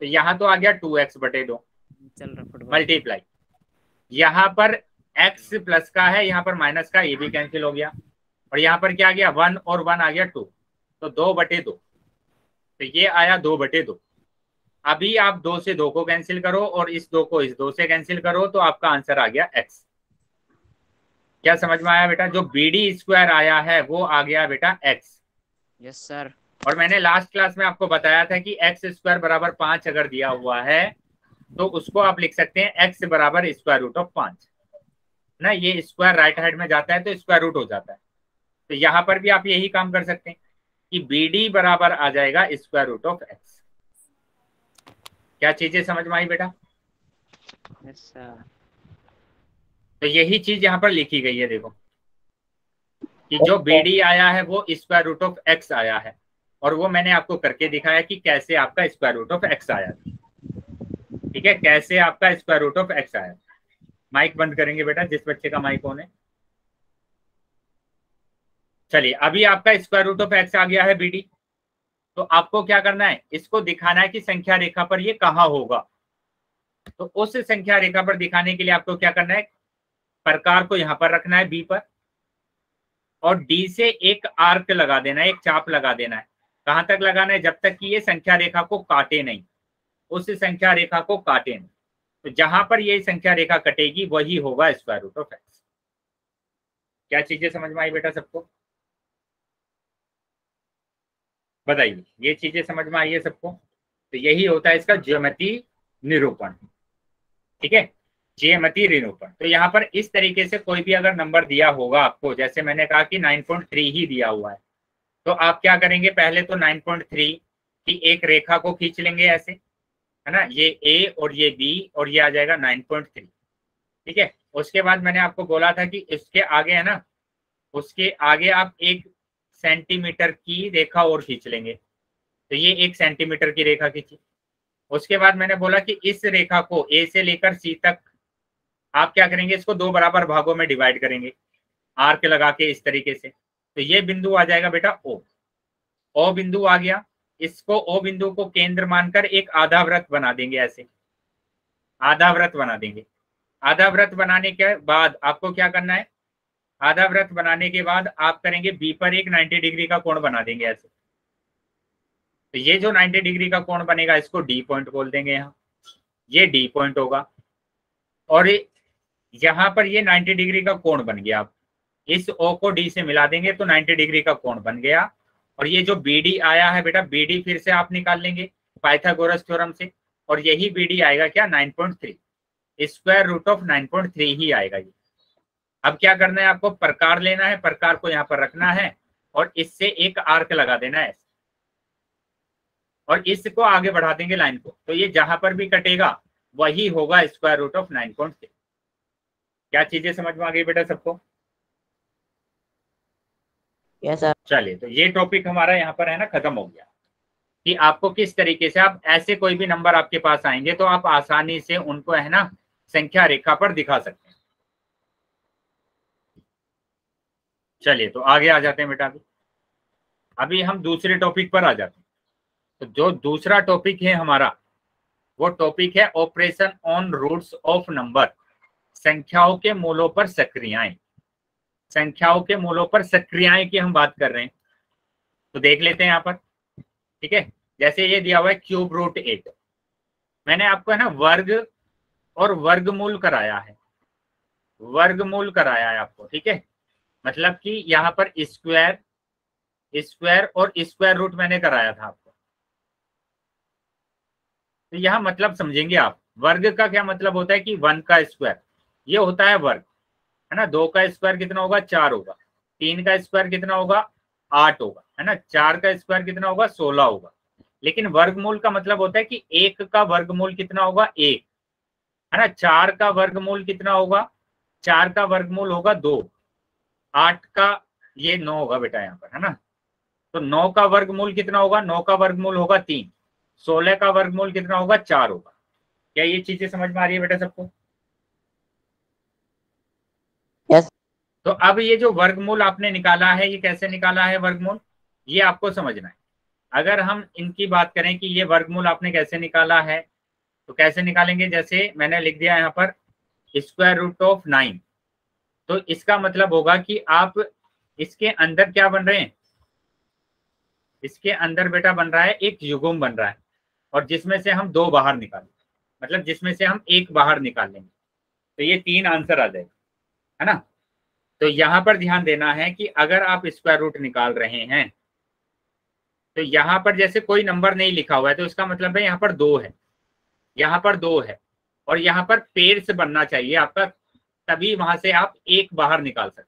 Speaker 1: तो यहाँ तो आ गया 2x/2 मल्टीप्लाई, यहाँ पर x प्लस का है, यहाँ पर माइनस का, ये भी कैंसिल हो गया, और यहाँ पर क्या आ गया, 1 और 1 आ गया 2, तो 2/2, तो ये आया 2/2। अभी आप 2 से 2 को कैंसिल करो और इस 2 को इस 2 से कैंसिल करो, तो आपका आंसर आ गया x। क्या समझ में आया बेटा? जो बीडी स्क्वायर आया है वो आ गया बेटा x।
Speaker 2: Yes sir.
Speaker 1: और मैंने लास्ट क्लास में आपको बताया था कि x स्क्वायर बराबर 5 अगर दिया हुआ है तो उसको आप लिख सकते हैं x बराबर स्क्वायर रूट ऑफ 5 ना, ये स्क्वायर राइट हैंड में जाता है तो स्क्वायर रूट हो जाता है। तो यहाँ पर भी आप यही काम कर सकते हैं कि BD बराबर आ जाएगा स्क्वायर रूट ऑफ x। क्या चीजें समझ में आई बेटा?
Speaker 2: Yes sir.
Speaker 1: तो यही चीज यहाँ पर लिखी गई है, देखो कि जो BD आया है वो स्क्वायर रूट ऑफ x आया है, और वो मैंने आपको करके दिखाया कि कैसे आपका स्क्वायर रूट ऑफ x आया, ठीक है, कैसे आपका स्क्वायर रूट ऑफ x आया। माइक बंद करेंगे बेटा जिस बच्चे का माइक ऑन है। चलिए अभी आपका स्क्वायर रूट ऑफ x आ गया है BD, तो आपको क्या करना है, इसको दिखाना है कि संख्या रेखा पर ये कहाँ होगा। तो उस संख्या रेखा पर दिखाने के लिए आपको क्या करना है, प्रकार को यहाँ पर रखना है B पर, और D से एक आर्क लगा देना है, एक चाप लगा देना है। कहां तक लगाना है, जब तक कि ये संख्या रेखा को काटे नहीं, उस संख्या रेखा को काटे नहीं। तो जहां पर ये संख्या रेखा कटेगी वही होगा स्क्वायर रूट ऑफ x। क्या चीजें समझ में आई बेटा सबको? बताइए, ये चीजें समझ में आई है सबको? तो यही होता है इसका ज्यामितीय निरूपण, ठीक है, ज्यामितीय निरूपण। तो यहाँ पर इस तरीके से कोई भी अगर नंबर दिया होगा आपको, जैसे मैंने कहा कि 9.3 ही दिया हुआ है, तो आप क्या करेंगे, पहले तो 9.3 की एक रेखा को खींच लेंगे ऐसे, है ना, ये A और ये B और ये आ जाएगा 9.3, ठीक है। उसके बाद मैंने आपको बोला था कि इसके आगे है ना, उसके आगे आप 1 सेंटीमीटर की रेखा और खींच लेंगे, तो ये 1 सेंटीमीटर की रेखा खींची। उसके बाद मैंने बोला कि इस रेखा को A से लेकर C तक आप क्या करेंगे, इसको 2 बराबर भागों में डिवाइड करेंगे आर्क लगा के इस तरीके से, तो ये बिंदु आ जाएगा बेटा O बिंदु आ गया। इसको O बिंदु को केंद्र मानकर एक आधा वृत्त बना देंगे, ऐसे आधा वृत्त बना देंगे। आधा वृत्त बनाने के बाद आपको क्या करना है, आधा वृत्त बनाने के बाद आप करेंगे B पर एक 90 डिग्री का कोण बना देंगे ऐसे। तो ये जो 90 डिग्री का कोण बनेगा इसको D पॉइंट बोल देंगे, यहाँ ये D पॉइंट होगा, और यहाँ पर ये 90 डिग्री का कोण बन गया। आप इस O को D से मिला देंगे तो 90 डिग्री का कोण बन गया। और ये जो BD आया है बेटा, BD फिर से आप निकाल लेंगे पाइथागोरस थ्योरम से, और यही BD आएगा क्या 9.3, स्क्वायर रूट ऑफ 9.3 ही आएगा ये। अब क्या करना है आपको, प्रकार लेना है, प्रकार को यहाँ पर रखना है और इससे एक आर्क लगा देना है और इसको आगे बढ़ा देंगे लाइन को, तो ये जहां पर भी कटेगा वही होगा स्क्वायर रूट ऑफ 9.3। क्या चीजें समझ में आ गई बेटा सबको?
Speaker 3: Yes sir.
Speaker 1: चलिए, तो ये टॉपिक हमारा यहाँ पर है ना खत्म हो गया कि आपको किस तरीके से आप ऐसे कोई भी नंबर आपके पास आएंगे तो आप आसानी से उनको है ना संख्या रेखा पर दिखा सकते हैं। चलिए, तो आगे आ जाते हैं बेटा। अभी हम दूसरे टॉपिक पर आ जाते हैं। तो जो दूसरा टॉपिक है हमारा, वो टॉपिक है operation on roots of number, संख्याओं के मूलों पर सक्रियाएं। संख्याओं के मूलों पर सक्रियाएं की हम बात कर रहे हैं, तो देख लेते हैं यहाँ पर। ठीक है, जैसे ये दिया हुआ है क्यूब रूट 8, मैंने आपको है ना वर्ग और वर्गमूल कराया है, वर्गमूल कराया है आपको। ठीक है, मतलब कि यहाँ पर स्क्वायर, स्क्वायर और स्क्वायर रूट मैंने कराया था आपको। तो यहाँ मतलब समझेंगे आप, वर्ग का क्या मतलब होता है कि 1 का स्क्वायर, ये होता है वर्ग, है ना। 2 का स्क्वायर कितना होगा, 4 होगा। 3 का स्क्वायर कितना होगा, 8 होगा, है ना। 4 का स्क्वायर कितना होगा, 16 होगा। लेकिन वर्गमूल का मतलब होता है कि 1 का वर्गमूल कितना होगा, 1, है ना। 4 का वर्गमूल कितना होगा, 4 का वर्गमूल होगा 2। 8 का ये 9 होगा बेटा यहाँ पर, है ना। तो 9 का वर्गमूल कितना होगा, 9 का वर्गमूल होगा 3। 16 का वर्गमूल कितना होगा, 4 होगा। क्या ये चीजें समझ में आ रही है बेटा सबको?
Speaker 3: यस।
Speaker 1: तो अब ये जो वर्गमूल आपने निकाला है, ये कैसे निकाला है वर्गमूल, ये आपको समझना है। अगर हम इनकी बात करें कि ये वर्गमूल आपने कैसे निकाला है, तो कैसे निकालेंगे, जैसे मैंने लिख दिया यहाँ पर स्क्वायर रूट ऑफ 9, तो इसका मतलब होगा कि आप इसके अंदर क्या बन रहे हैं, इसके अंदर बेटा बन रहा है एक युग्म बन रहा है, और जिसमें से हम 2 बाहर निकालेंगे, मतलब जिसमें से हम 1 बाहर निकाल लेंगे, तो ये 3 आंसर आ जाएगा, है ना। तो यहाँ पर ध्यान देना है कि अगर आप स्क्वायर रूट निकाल रहे हैं तो यहाँ पर जैसे कोई नंबर नहीं लिखा हुआ है, तो इसका मतलब है यहाँ पर 2 है, यहाँ पर 2 है, और यहाँ पर पेड़ से बनना चाहिए आपका, तभी वहां से आप 1 बाहर निकाल सकते।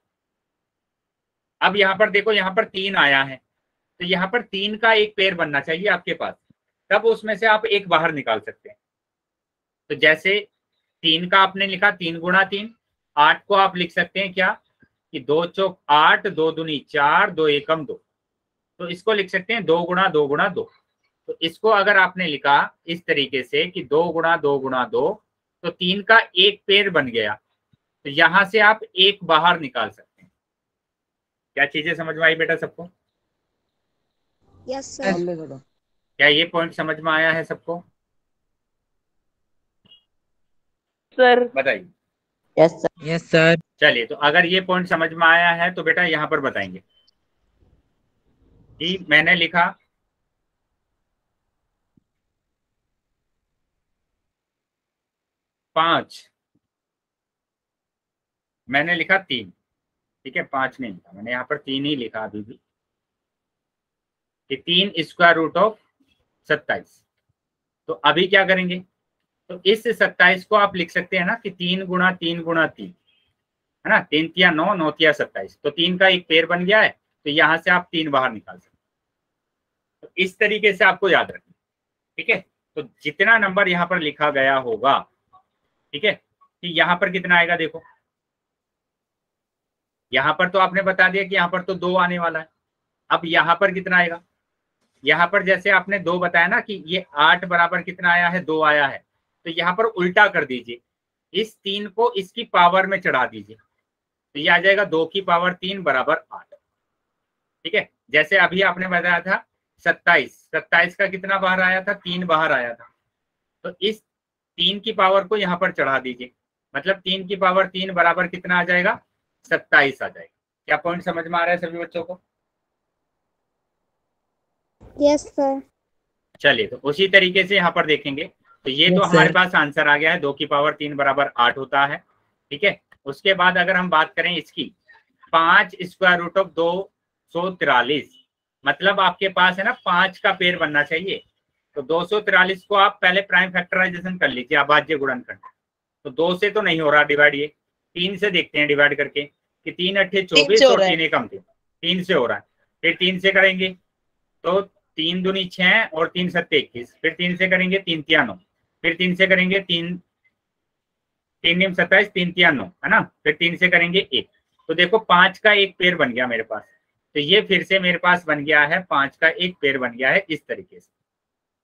Speaker 1: अब यहाँ पर देखो, यहाँ पर 3 आया है, तो यहाँ पर 3 का एक पेड़ बनना चाहिए आपके पास, तब उसमें से आप 1 बाहर निकाल सकते हैं। तो जैसे 3 का आपने लिखा 3 गुणा 3, 8 को आप लिख सकते हैं क्या कि 2 चौक 8, 2 दूनी 4, 2 एकम 2, तो इसको लिख सकते हैं 2 गुणा 2 गुणा 2। तो इसको अगर आपने लिखा इस तरीके से कि 2 गुणा 2 गुणा 2, तो 3 का एक पेड़ बन गया, तो यहां से आप 1 बाहर निकाल सकते हैं। क्या चीजें समझ में आई बेटा सबको?
Speaker 4: Yes sir.
Speaker 1: क्या ये पॉइंट समझ में आया है सबको?
Speaker 3: सर।
Speaker 1: बताइए।
Speaker 3: Yes sir.
Speaker 5: Yes sir.
Speaker 1: चलिए, तो अगर ये पॉइंट समझ में आया है तो बेटा यहाँ पर बताएंगे कि मैंने लिखा 5, मैंने लिखा 3, ठीक है, 5 नहीं लिखा मैंने, यहाँ पर 3 ही लिखा अभी भी, कि 3 स्क्वायर रूट ऑफ 27। तो अभी क्या करेंगे, तो इस 27 को आप लिख सकते हैं ना कि 3 गुणा 3 गुणा 3, है ना। 3 तिया 9, 9 तिया 27, तो 3 का एक पेड़ बन गया है, तो यहां से आप 3 बाहर निकाल सकते हैं। तो इस तरीके से आपको याद रखना, ठीक है। तो जितना नंबर यहाँ पर लिखा गया होगा, ठीक है, कि यहाँ पर कितना आएगा, देखो यहाँ पर तो आपने बता दिया कि यहाँ पर तो 2 आने वाला है। अब यहाँ पर कितना आएगा, यहाँ पर जैसे आपने 2 बताया ना कि ये 8 बराबर कितना आया है, 2 आया है, तो यहाँ पर उल्टा कर दीजिए, इस 3 को इसकी पावर में चढ़ा दीजिए, तो ये आ जाएगा 2 की पावर 3 बराबर 8। ठीक है, जैसे अभी आपने बताया था 27 का कितना बाहर आया था, 3 बाहर आया था, तो इस 3 की पावर को यहाँ पर चढ़ा दीजिए, मतलब 3 की पावर 3 बराबर कितना आ जाएगा, 27 आ जाएगा। क्या पॉइंट समझ में आ रहा है सभी बच्चों को?
Speaker 4: Yes sir.
Speaker 1: चलिए, तो उसी तरीके से यहाँ पर देखेंगे, तो ये तो हमारे पास आंसर आ गया है, 2 की पावर 3 बराबर 8 होता है। ठीक है, उसके बाद अगर हम बात करें इसकी 5 स्क्वायर रूट ऑफ 243, मतलब आपके पास है ना 5 का पेड़ बनना चाहिए, तो 243 को आप पहले प्राइम फैक्टराइजेशन कर लीजिए, अभाज्य गुणनखंड। तो 2 से तो नहीं हो रहा डिवाइड, ये 3 से देखते हैं डिवाइड करके कि 3 अट्ठे 24 और 3 एकम 3, 3 से हो रहा है। फिर 3 से करेंगे तो 3 दूनी 6 और 3 सत्ते 21, फिर 3 से करेंगे 3 तिया 9, फिर 3 से करेंगे 3 निम 27, 3 तिया 9 है ना, फिर 3 से करेंगे 1। तो देखो 5 का एक पेड़ बन गया मेरे पास। तो ये फिर से मेरे पास बन गया है 5 का एक पेड़ बन गया है इस तरीके से।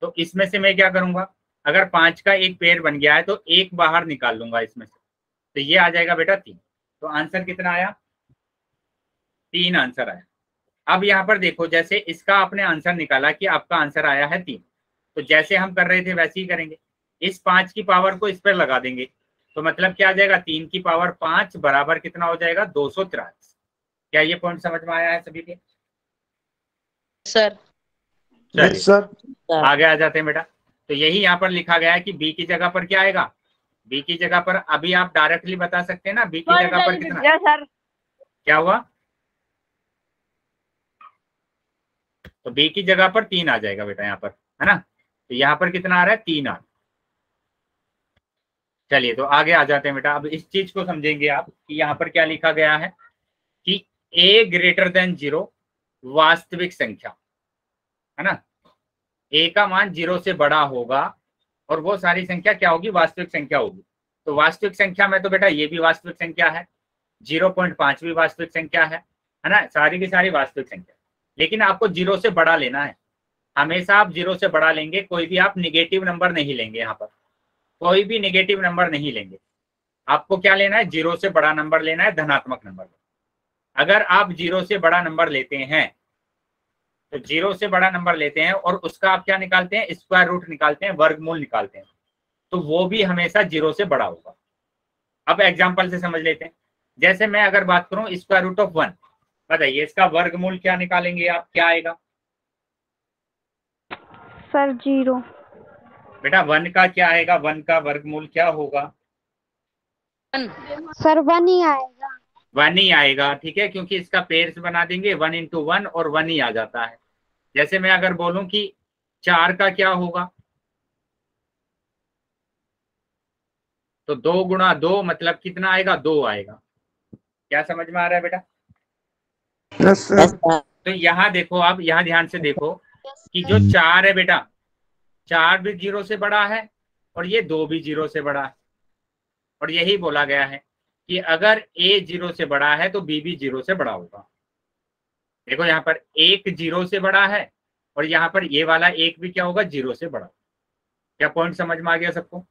Speaker 1: तो इसमें से मैं क्या करूंगा, अगर 5 का एक पेड़ बन गया है तो एक बाहर निकाल लूंगा इसमें से, तो ये आ जाएगा बेटा 3। तो आंसर कितना आया, 3 आंसर आया। अब यहाँ पर देखो, जैसे इसका आपने आंसर निकाला कि आपका आंसर आया है 3, तो जैसे हम कर रहे थे वैसे ही करेंगे। इस 5 की पावर को इस पर लगा देंगे, तो मतलब क्या आ जाएगा, 3 की पावर 5 बराबर कितना हो जाएगा, 243। क्या ये पॉइंट समझ में आया है सभी के?
Speaker 2: सर।
Speaker 1: चलिए
Speaker 2: सर
Speaker 1: आगे आ जाते हैं बेटा। तो यही यहाँ पर लिखा गया है कि बी की जगह पर क्या आएगा, बी की जगह पर अभी आप डायरेक्टली बता सकते हैं ना, बी की जगह पर कितना,
Speaker 3: सर
Speaker 1: क्या हुआ, तो बी की जगह पर 3 आ जाएगा बेटा यहाँ पर, है ना। तो यहाँ पर कितना आ रहा है, 3 आ रहा है। चलिए तो आगे आ जाते हैं बेटा। अब इस चीज को समझेंगे आप कि यहाँ पर क्या लिखा गया है कि a ग्रेटर देन 0 वास्तविक संख्या, है ना, a का मान 0 से बड़ा होगा और वो सारी संख्या क्या होगी, वास्तविक संख्या होगी। तो वास्तविक संख्या में तो बेटा ये भी वास्तविक संख्या है, 0.5 भी वास्तविक संख्या है ना, सारी की सारी वास्तविक संख्या। लेकिन आपको 0 से बड़ा लेना है, हमेशा आप 0 से बड़ा लेंगे, कोई भी आप निगेटिव नंबर नहीं लेंगे, यहाँ पर कोई भी निगेटिव नंबर नहीं लेंगे। आपको क्या लेना है, 0 से बड़ा नंबर लेना है, धनात्मक नंबर। अगर आप 0 से बड़ा नंबर लेते हैं तो 0 से बड़ा नंबर लेते हैं और उसका आप क्या निकालते हैं, स्क्वायर रूट निकालते हैं, वर्गमूल निकालते हैं, तो वो भी हमेशा 0 से बड़ा होगा। अब एग्जांपल से समझ लेते हैं। जैसे मैं अगर बात करूं स्क्वायर रूट ऑफ 1, बताइए इसका वर्गमूल क्या निकालेंगे आप, क्या आएगा
Speaker 4: सर 0।
Speaker 1: बेटा 1 का क्या आएगा, 1 का वर्गमूल क्या होगा,
Speaker 4: सर 1 ही आएगा।
Speaker 1: 1 ही आएगा, ठीक है, क्योंकि इसका पेयर्स बना देंगे 1 into 1 और 1 ही आ जाता है। जैसे मैं अगर बोलूं कि 4 का क्या होगा, तो 2 गुणा 2 मतलब कितना आएगा, 2 आएगा। क्या समझ में आ रहा है बेटा? तो यहाँ देखो, आप यहाँ ध्यान से देखो कि जो 4 है बेटा, 4 भी 0 से बड़ा है और ये 2 भी 0 से बड़ा है। और यही बोला गया है कि अगर a 0 से बड़ा है तो b भी 0 से बड़ा होगा। देखो यहाँ पर 1 0 से बड़ा है और यहाँ पर ये वाला 1 भी क्या होगा, 0 से बड़ा। क्या पॉइंट समझ में आ गया सबको?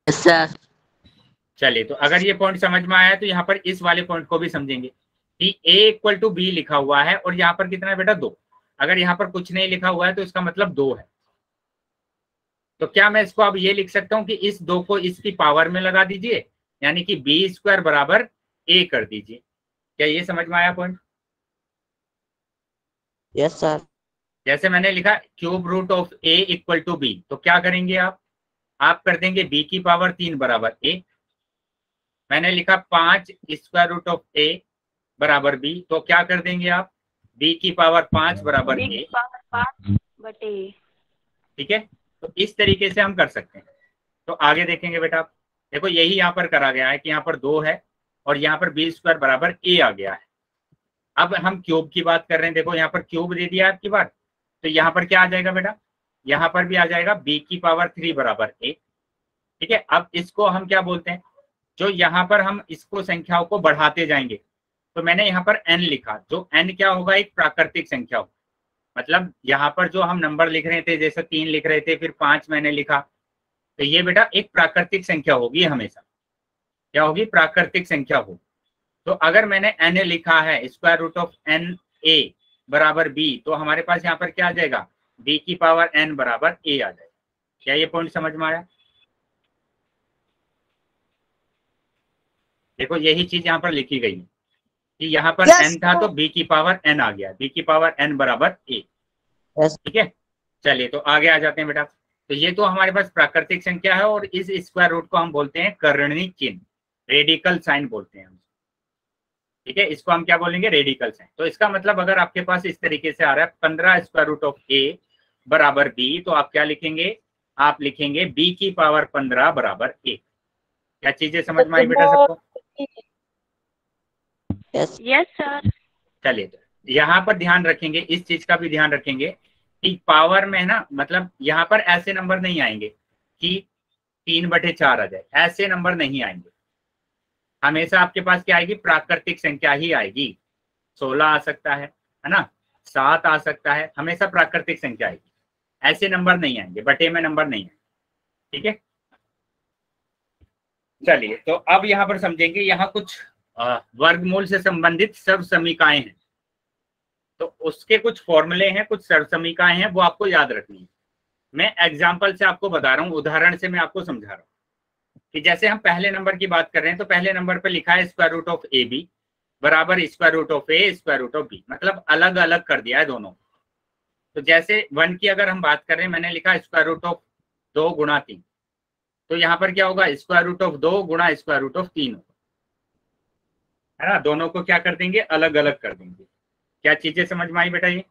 Speaker 2: सर।
Speaker 1: चलिए तो अगर ये पॉइंट समझ में आया तो यहाँ पर इस वाले पॉइंट को भी समझेंगे कि a इक्वल टू बी लिखा हुआ है और यहाँ पर कितना है बेटा, 2। अगर यहाँ पर कुछ नहीं लिखा हुआ है तो इसका मतलब 2 है। तो क्या मैं इसको अब ये लिख सकता हूँ कि इस 2 को इसकी पावर में लगा दीजिए, यानी कि बी स्क्वायर बराबर a कर दीजिए। क्या ये समझ में आया पॉइंट?
Speaker 2: Yes sir.
Speaker 1: जैसे मैंने लिखा cube root of a equal to B, तो क्या करेंगे आप कर देंगे b की पावर 3 बराबर a। मैंने लिखा 5 स्क्वायर रूट ऑफ a बराबर b, तो क्या कर देंगे आप, b की पावर 5 बराबर a, ठीक है। तो इस तरीके से हम कर सकते हैं। तो आगे देखेंगे बेटा आप, देखो यही यहाँ पर करा गया है कि यहाँ पर 2 है और यहाँ पर b स्क्वायर बराबर a आ गया है। अब हम क्यूब की बात कर रहे हैं, देखो यहाँ पर क्यूब दे दिया आपकी बात, तो यहाँ पर क्या आ जाएगा बेटा, यहाँ पर भी आ जाएगा b की पावर 3 बराबर a, ठीक है। अब इसको हम क्या बोलते हैं, जो यहाँ पर हम इसको संख्याओं को बढ़ाते जाएंगे, तो मैंने यहाँ पर n लिखा, जो n क्या होगा, एक प्राकृतिक संख्या होगा। मतलब यहाँ पर जो हम नंबर लिख रहे थे, जैसे 3 लिख रहे थे फिर 5 मैंने लिखा, तो ये बेटा एक प्राकृतिक संख्या होगी, हमेशा क्या होगी, प्राकृतिक संख्या होगी। तो अगर मैंने n लिखा है square root of n a बराबर b, तो हमारे पास यहाँ पर क्या आ जाएगा, b की पावर n बराबर a आ जाएगा। क्या ये पॉइंट समझ में आया? देखो यही चीज यहाँ पर लिखी गई है कि यहाँ पर n था तो b की पावर n आ गया, b की पावर n बराबर a, ठीक है। चलिए तो आगे आ जाते हैं बेटा। तो ये तो हमारे पास प्राकृतिक संख्या है और इस स्क्वायर रूट को हम बोलते हैं कर्णिक चिन्ह, रेडिकल साइन बोलते हैं हम, ठीक है। इसको हम क्या बोलेंगे, रेडिकल साइन। तो इसका मतलब अगर आपके पास इस तरीके से आ रहा है 15 स्क्वायर रूट ऑफ a बराबर बी, तो आप क्या लिखेंगे, आप लिखेंगे बी की पावर 15 बराबर 1। क्या चीजें समझ में आई बेटा सबको?
Speaker 2: Yes
Speaker 4: yes sir.
Speaker 1: चलिए, तो यहाँ पर ध्यान रखेंगे, इस चीज का भी ध्यान रखेंगे कि पावर में ना, मतलब यहाँ पर ऐसे नंबर नहीं आएंगे कि 3/4 आ जाए, ऐसे नंबर नहीं आएंगे। हमेशा आपके पास क्या आएगी, प्राकृतिक संख्या ही आएगी। 16 आ सकता है ना, 7 आ सकता है, हमेशा प्राकृतिक संख्या आएगी, ऐसे नंबर नहीं आएंगे, बटे में नंबर नहीं आएंगे। ठीक है, चलिए तो अब यहाँ पर समझेंगे, यहाँ कुछ वर्गमूल से संबंधित सर्व समीकाएं हैं, तो उसके कुछ फॉर्मूले हैं, कुछ सर्व समीकाएं हैं, वो आपको याद रखनी है। मैं एग्जाम्पल से आपको बता रहा हूँ, उदाहरण से मैं आपको समझा रहा हूँ कि जैसे हम पहले नंबर की बात कर रहे हैं, तो पहले नंबर पर लिखा है square root of A B बराबर square root of A square root of B, मतलब अलग अलग कर दिया है दोनों। तो जैसे 1 की अगर हम बात कर रहे हैं, मैंने लिखा स्क्वायर रूट ऑफ 2 गुणा 3, तो यहाँ पर क्या होगा, स्क्वायर रूट ऑफ 2 गुणा स्क्वायर रूट ऑफ 3 होगा, है ना। दोनों को क्या कर देंगे, अलग अलग कर देंगे। क्या चीजें समझ में आई बेटा? ये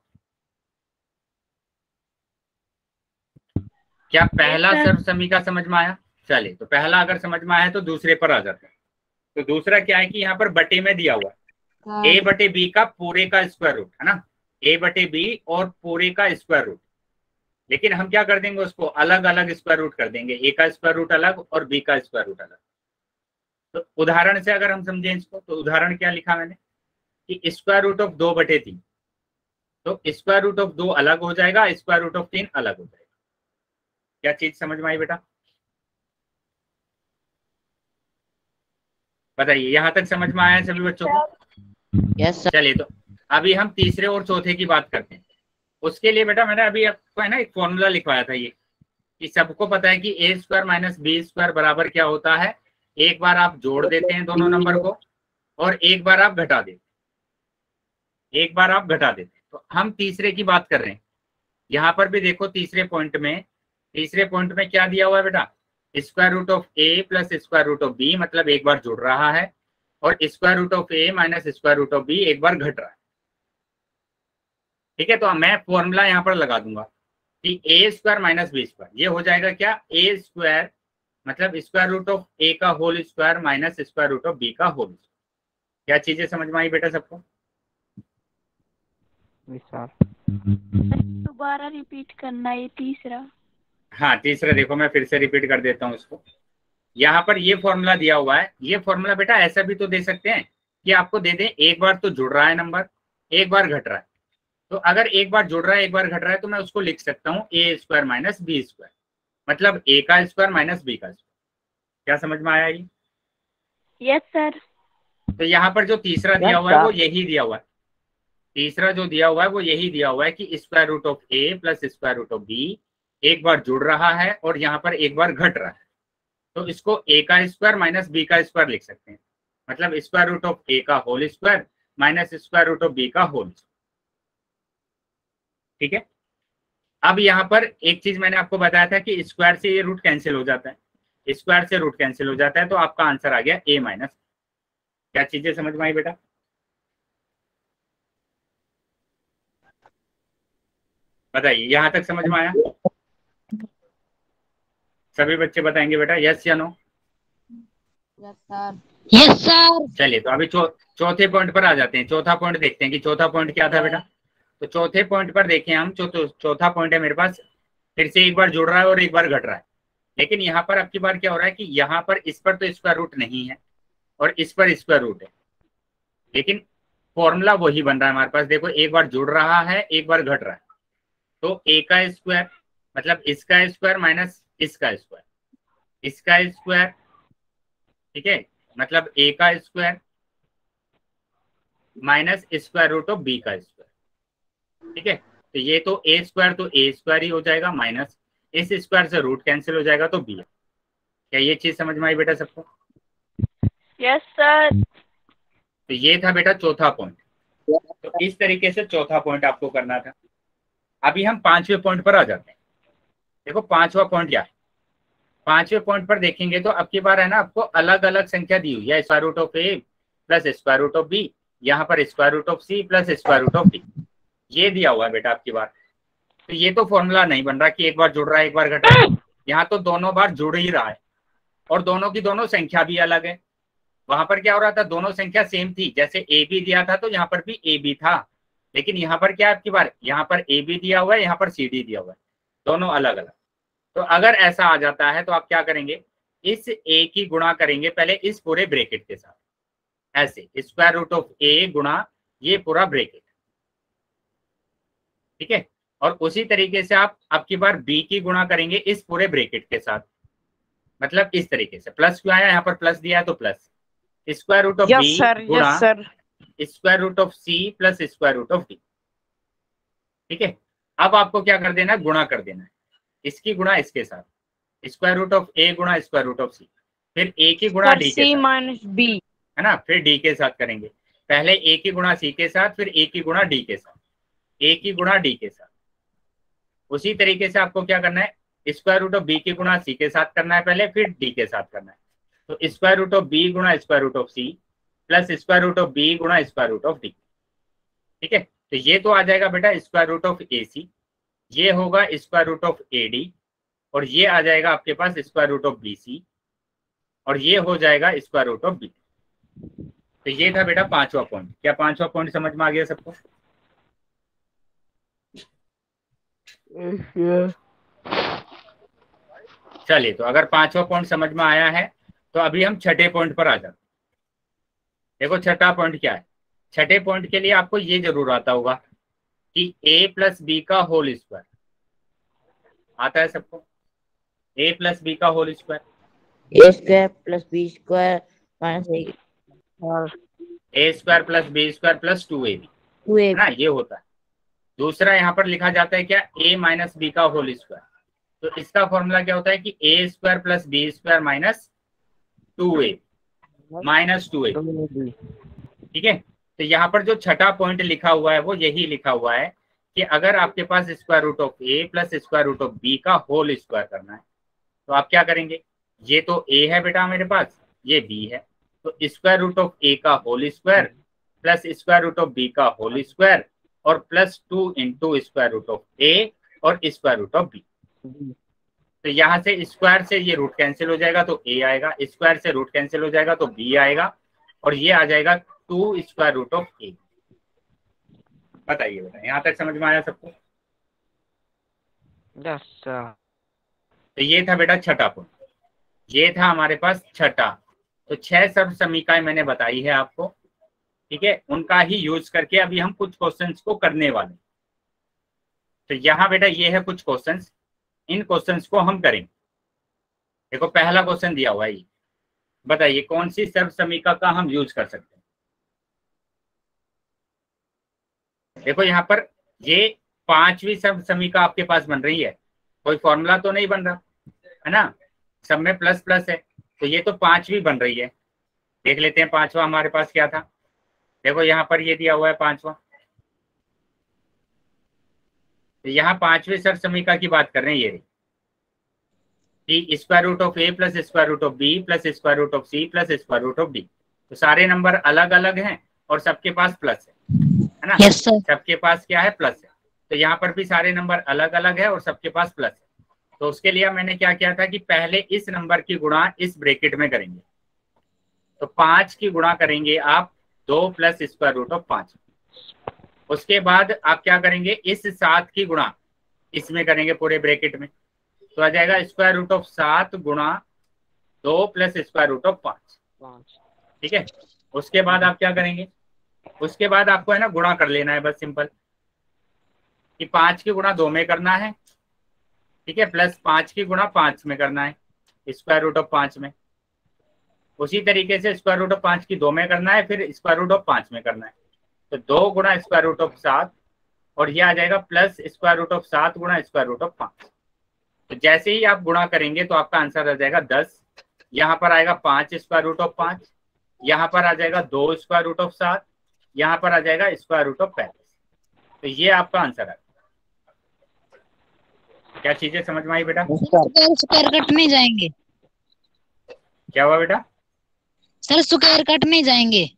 Speaker 1: क्या पहला सर्व समीका समझ में आया? चलिए, तो पहला अगर समझ में आया तो दूसरे पर आ जाते हैं। तो दूसरा क्या है कि यहाँ पर बटे में दिया हुआ है ए बटे बी का पूरे का स्क्वायर रूट, है ना, ए बटे बी और पूरे का स्क्वायर रूट, लेकिन हम क्या कर देंगे, उसको अलग अलग स्क्वायर रूट कर देंगे, ए का स्क्वायर रूट अलग और बी का स्क्वायर रूट अलग। तो उदाहरण से अगर हम समझें इसको, तो उदाहरण क्या लिखा मैंने कि स्क्वायर रूट ऑफ 2/3, तो स्क्वायर रूट ऑफ 2 अलग हो जाएगा, स्क्वायर रूट ऑफ 3 अलग हो जाएगा। क्या चीज समझ में आई बेटा? बताइए, यहां तक समझ में आया सभी बच्चों को?
Speaker 2: Yes sir.
Speaker 1: चलिए, तो अभी हम तीसरे और चौथे की बात करते हैं। उसके लिए बेटा मैंने अभी आपको है ना एक फॉर्मूला लिखवाया था, ये कि सबको पता है कि ए स्क्वायर माइनस बी स्क्वायर बराबर क्या होता है, एक बार आप जोड़ देते हैं दोनों नंबर को और एक बार आप घटा देते, एक बार आप घटा देते। तो हम तीसरे की बात कर रहे हैं, यहाँ पर भी देखो तीसरे पॉइंट में क्या दिया हुआ है बेटा, square root of A plus square root of B, मतलब एक बार जुड़ रहा है, और square root of A minus square root of B एक बार घट रहा है। ठीक है, तो मैं फॉर्मूला यहाँ पर लगा दूंगा कि ए स्क्वायर माइनस बी स्क्वायर, ये हो जाएगा क्या, ए स्क्वायर मतलब स्क्वायर रूट ऑफ ए का whole square minus square root of B का होल स्क्वायर। क्या चीजें समझ में आई बेटा सबको?
Speaker 4: दोबारा रिपीट करना ये तीसरा।
Speaker 1: हाँ, तीसरा देखो मैं फिर से रिपीट कर देता हूँ इसको। यहाँ पर ये फॉर्मूला दिया हुआ है, ये फॉर्मूला बेटा ऐसा भी तो दे सकते हैं कि आपको दे दें एक बार तो जुड़ रहा है नंबर, एक बार घट रहा है। तो अगर एक बार जुड़ रहा है एक बार घट रहा है, तो मैं उसको लिख सकता हूँ ए स्क्वायर माइनस बी स्क्वायर, मतलब ए का स्क्वायर माइनस बी का स्क्वायर। क्या समझ में आया ये?
Speaker 4: Yes sir.
Speaker 1: तो यहाँ पर जो तीसरा दिया हुआ है वो यही दिया हुआ है, तीसरा जो दिया हुआ है वो यही दिया हुआ है कि square root of A plus square root of B एक बार जुड़ रहा है और यहाँ पर एक बार घट रहा है, तो इसको ए का स्क्वायर माइनस बी का स्क्वायर लिख सकते हैं, मतलब स्क्वायर रूट ऑफ ए का whole square minus square root of B का होल स्क्वायर। ठीक है, अब यहाँ पर एक चीज मैंने आपको बताया था कि स्क्वायर से ये रूट कैंसिल हो जाता है, स्क्वायर से रूट कैंसिल हो जाता है, तो आपका आंसर आ गया ए माइनस। क्या चीजें समझ में आई बेटा? बताइए, यहां तक समझ में आया? सभी बच्चे बताएंगे बेटा यस या no?
Speaker 2: Yes sir. Yes sir.
Speaker 1: चलिए, तो अभी चौथे पॉइंट पर आ जाते हैं। चौथा पॉइंट देखते हैं कि चौथा पॉइंट क्या था बेटा। तो चौथे पॉइंट पर देखें हम, चौथा पॉइंट है मेरे पास, फिर से एक बार जुड़ रहा है और एक बार घट रहा है, लेकिन यहाँ पर अब की बार क्या हो रहा है कि यहाँ पर इस पर तो स्क्वायर रूट नहीं है और इस पर स्क्वायर रूट है, लेकिन फॉर्मूला वही बन रहा है हमारे पास। देखो, एक बार जुड़ रहा है एक बार घट रहा है, तो ए का स्क्वायर मतलब इसका स्क्वायर माइनस इसका स्क्वायर, इसका स्क्वायर, ठीक है, मतलब ए का square minus square root of B का स्क्वायर। ठीक है, तो ये तो ए स्क्वायर ही हो जाएगा, माइनस इस स्क्वायर से रूट कैंसिल हो जाएगा तो बी। क्या ये चीज समझ में आई बेटा सबको?
Speaker 4: Yes sir.
Speaker 1: तो ये था बेटा चौथा पॉइंट। तो इस तरीके से चौथा पॉइंट आपको करना था। अभी हम पांचवें पॉइंट पर आ जाते हैं। देखो, पांचवा पॉइंट क्या है। पांचवें पॉइंट पर देखेंगे तो अब की बार है ना, आपको अलग अलग संख्या दी हुई है, square root of A plus square root of b, यहाँ पर square root of C plus square root of d, ये दिया हुआ है बेटा अब की बार। तो ये तो फॉर्मूला नहीं बन रहा कि एक बार जुड़ रहा है एक बार घट रहा है, यहाँ तो दोनों बार जुड़ ही रहा है और दोनों की दोनों संख्या भी अलग है। वहां पर क्या हो रहा था, दोनों संख्या सेम थी, जैसे ए बी दिया था तो यहाँ पर भी ए बी था, लेकिन यहाँ पर क्या है आपकी बार, यहाँ पर ए बी दिया हुआ है, यहाँ पर सी डी दिया हुआ है, दोनों अलग अलग। तो अगर ऐसा आ जाता है तो आप क्या करेंगे, इस ए की गुणा करेंगे पहले इस पूरे ब्रैकेट के साथ, ऐसे स्क्वायर रूट ऑफ ए गुणा ये पूरा ब्रैकेट, ठीक है। और उसी तरीके से आप आपकी बार बी की गुणा करेंगे इस पूरे ब्रैकेट के साथ, मतलब इस तरीके से, प्लस क्यों आया, यहाँ पर प्लस दिया है तो plus square root of B गुणा square root of C plus square root of D, ठीक है। अब आपको क्या कर देना है, गुणा कर देना है, इसकी गुणा इसके साथ, स्क्वायर रूट ऑफ ए गुणा स्क्वायर रूट ऑफ सी, फिर ए की गुणा डी के साथ
Speaker 2: माइनस बी,
Speaker 1: है ना, फिर डी के साथ करेंगे, पहले ए की गुणा सी के साथ, फिर ए की गुणा डी के साथ, ए की गुणा डी के साथ। उसी तरीके से आपको क्या करना है, स्क्वायर रूट ऑफ बी की गुणा सी के साथ करना है पहले, फिर डी के साथ करना है। तो स्क्वायर रूट ऑफ बी गुणा square root of C plus square root of B गुणा स्क्वायर रूट ऑफ डी, ठीक है। तो ये तो आ जाएगा बेटा square root of A C, ये होगा square root of A D, और ये आ जाएगा आपके पास square root of B C, और ये हो जाएगा स्क्वायर रूट ऑफ बी। तो ये था बेटा पांचवा पॉइंट। क्या पांचवा पॉइंट समझ में आ गया सबको? चलिए, तो अगर पांचवा पॉइंट समझ में आया है तो अभी हम छठे पॉइंट पर आ जाते हैं। देखो छठा पॉइंट क्या है, छठे पॉइंट के लिए आपको ये जरूर आता होगा कि a प्लस बी का होल स्क्वायर, आता है सबको, a प्लस बी का whole square,
Speaker 2: A square plus B square minus
Speaker 1: A square plus B square plus 2ab, है ना, ये होता है। दूसरा यहाँ पर लिखा जाता है क्या, a माइनस बी का होल स्क्वायर, तो इसका फॉर्मूला क्या होता है कि ए square plus B square minus 2a minus 2a, ठीक है। तो यहाँ पर जो छठा पॉइंट लिखा हुआ है वो यही लिखा हुआ है कि अगर आपके पास square root of A plus square root of B का होल स्क्वायर करना है तो आप क्या करेंगे, ये तो a है बेटा मेरे पास, ये b है, तो स्क्वायर रूट ऑफ a का whole square plus square root of b का होल स्क्वायर और plus 2 into square root of a और स्क्वायर रूट ऑफ b। तो यहाँ से स्क्वायर से ये रूट कैंसिल हो जाएगा तो a आएगा, स्क्वायर से रूट कैंसिल हो जाएगा तो b आएगा, और ये आ जाएगा 2 स्क्वायर रूट ऑफ a। बताइए बेटा, यहाँ तक समझ में आया सबको? तो ये था बेटा छठा पॉइंट, ये था हमारे पास छठा। तो 6 सर्व समीकरण मैंने बताई है आपको, ठीक है, उनका ही यूज करके अभी हम कुछ क्वेश्चंस को करने वाले। तो यहाँ बेटा ये है कुछ क्वेश्चंस, इन क्वेश्चंस को हम करेंगे। देखो पहला क्वेश्चन दिया हुआ है, ये बताइए कौन सी सर्व समीकरण का हम यूज कर सकते हैं। देखो यहाँ पर ये पांचवी सर्व समीकरण आपके पास बन रही है, कोई फॉर्मूला तो नहीं बन रहा है ना, सब में प्लस प्लस है, तो ये तो पांचवी बन रही है। देख लेते हैं पांचवा हमारे पास क्या था। देखो यहाँ पर ये दिया हुआ है पांचवा, तो यहाँ पांचवी सर्व समीकरण की बात कर रहे हैं, ये square root of A plus square root of b plus square root of C plus square root of d. तो सारे नंबर अलग अलग हैं और सबके पास प्लस है ना,
Speaker 2: yes,
Speaker 1: सबके पास क्या है, प्लस है। तो यहाँ पर भी सारे नंबर अलग अलग है और सबके पास प्लस है। तो उसके लिए मैंने क्या किया था कि पहले इस नंबर की गुणा इस ब्रैकेट में करेंगे, तो 5 की गुणा करेंगे आप 2 प्लस स्क्वायर रूट ऑफ 5। उसके बाद आप क्या करेंगे, इस 7 की गुणा इसमें करेंगे पूरे ब्रैकेट में, तो आ जाएगा स्क्वायर रूट ऑफ 7 गुणा 2 प्लस स्क्वायर रूट ऑफ 5, ठीक है। उसके बाद आप क्या करेंगे, उसके बाद आपको है ना गुणा कर लेना है, बस सिंपल कि 5 की गुणा 2 में करना है, ठीक है, प्लस 5 की गुणा 5 में करना है स्क्वायर रूट ऑफ 5 में। उसी तरीके से स्क्वायर रूट ऑफ 5 की 2 में करना है, फिर स्क्वायर रूट ऑफ 5 में करना है, तो 2 गुणा स्क्वायर रूट ऑफ 7 और ये आ जाएगा प्लस स्क्वायर रूट ऑफ 7 गुणा स्क्वायर रूट ऑफ 5। तो जैसे ही आप गुणा करेंगे तो आपका आंसर आ जाएगा 10। यहाँ पर आएगा 5 स्क्वायर रूट ऑफ 5, यहाँ पर आ जाएगा 2 स्क्वायर रूट ऑफ 7, यहाँ पर आ जाएगा स्क्वायर रूट ऑफ 35। तो ये आपका आंसर है। क्या चीजें समझ में आई बेटा?
Speaker 2: स्क्वायर कट में जाएंगे।
Speaker 1: क्या हुआ बेटा?
Speaker 2: सर स्क्वायर कट में जाएंगे।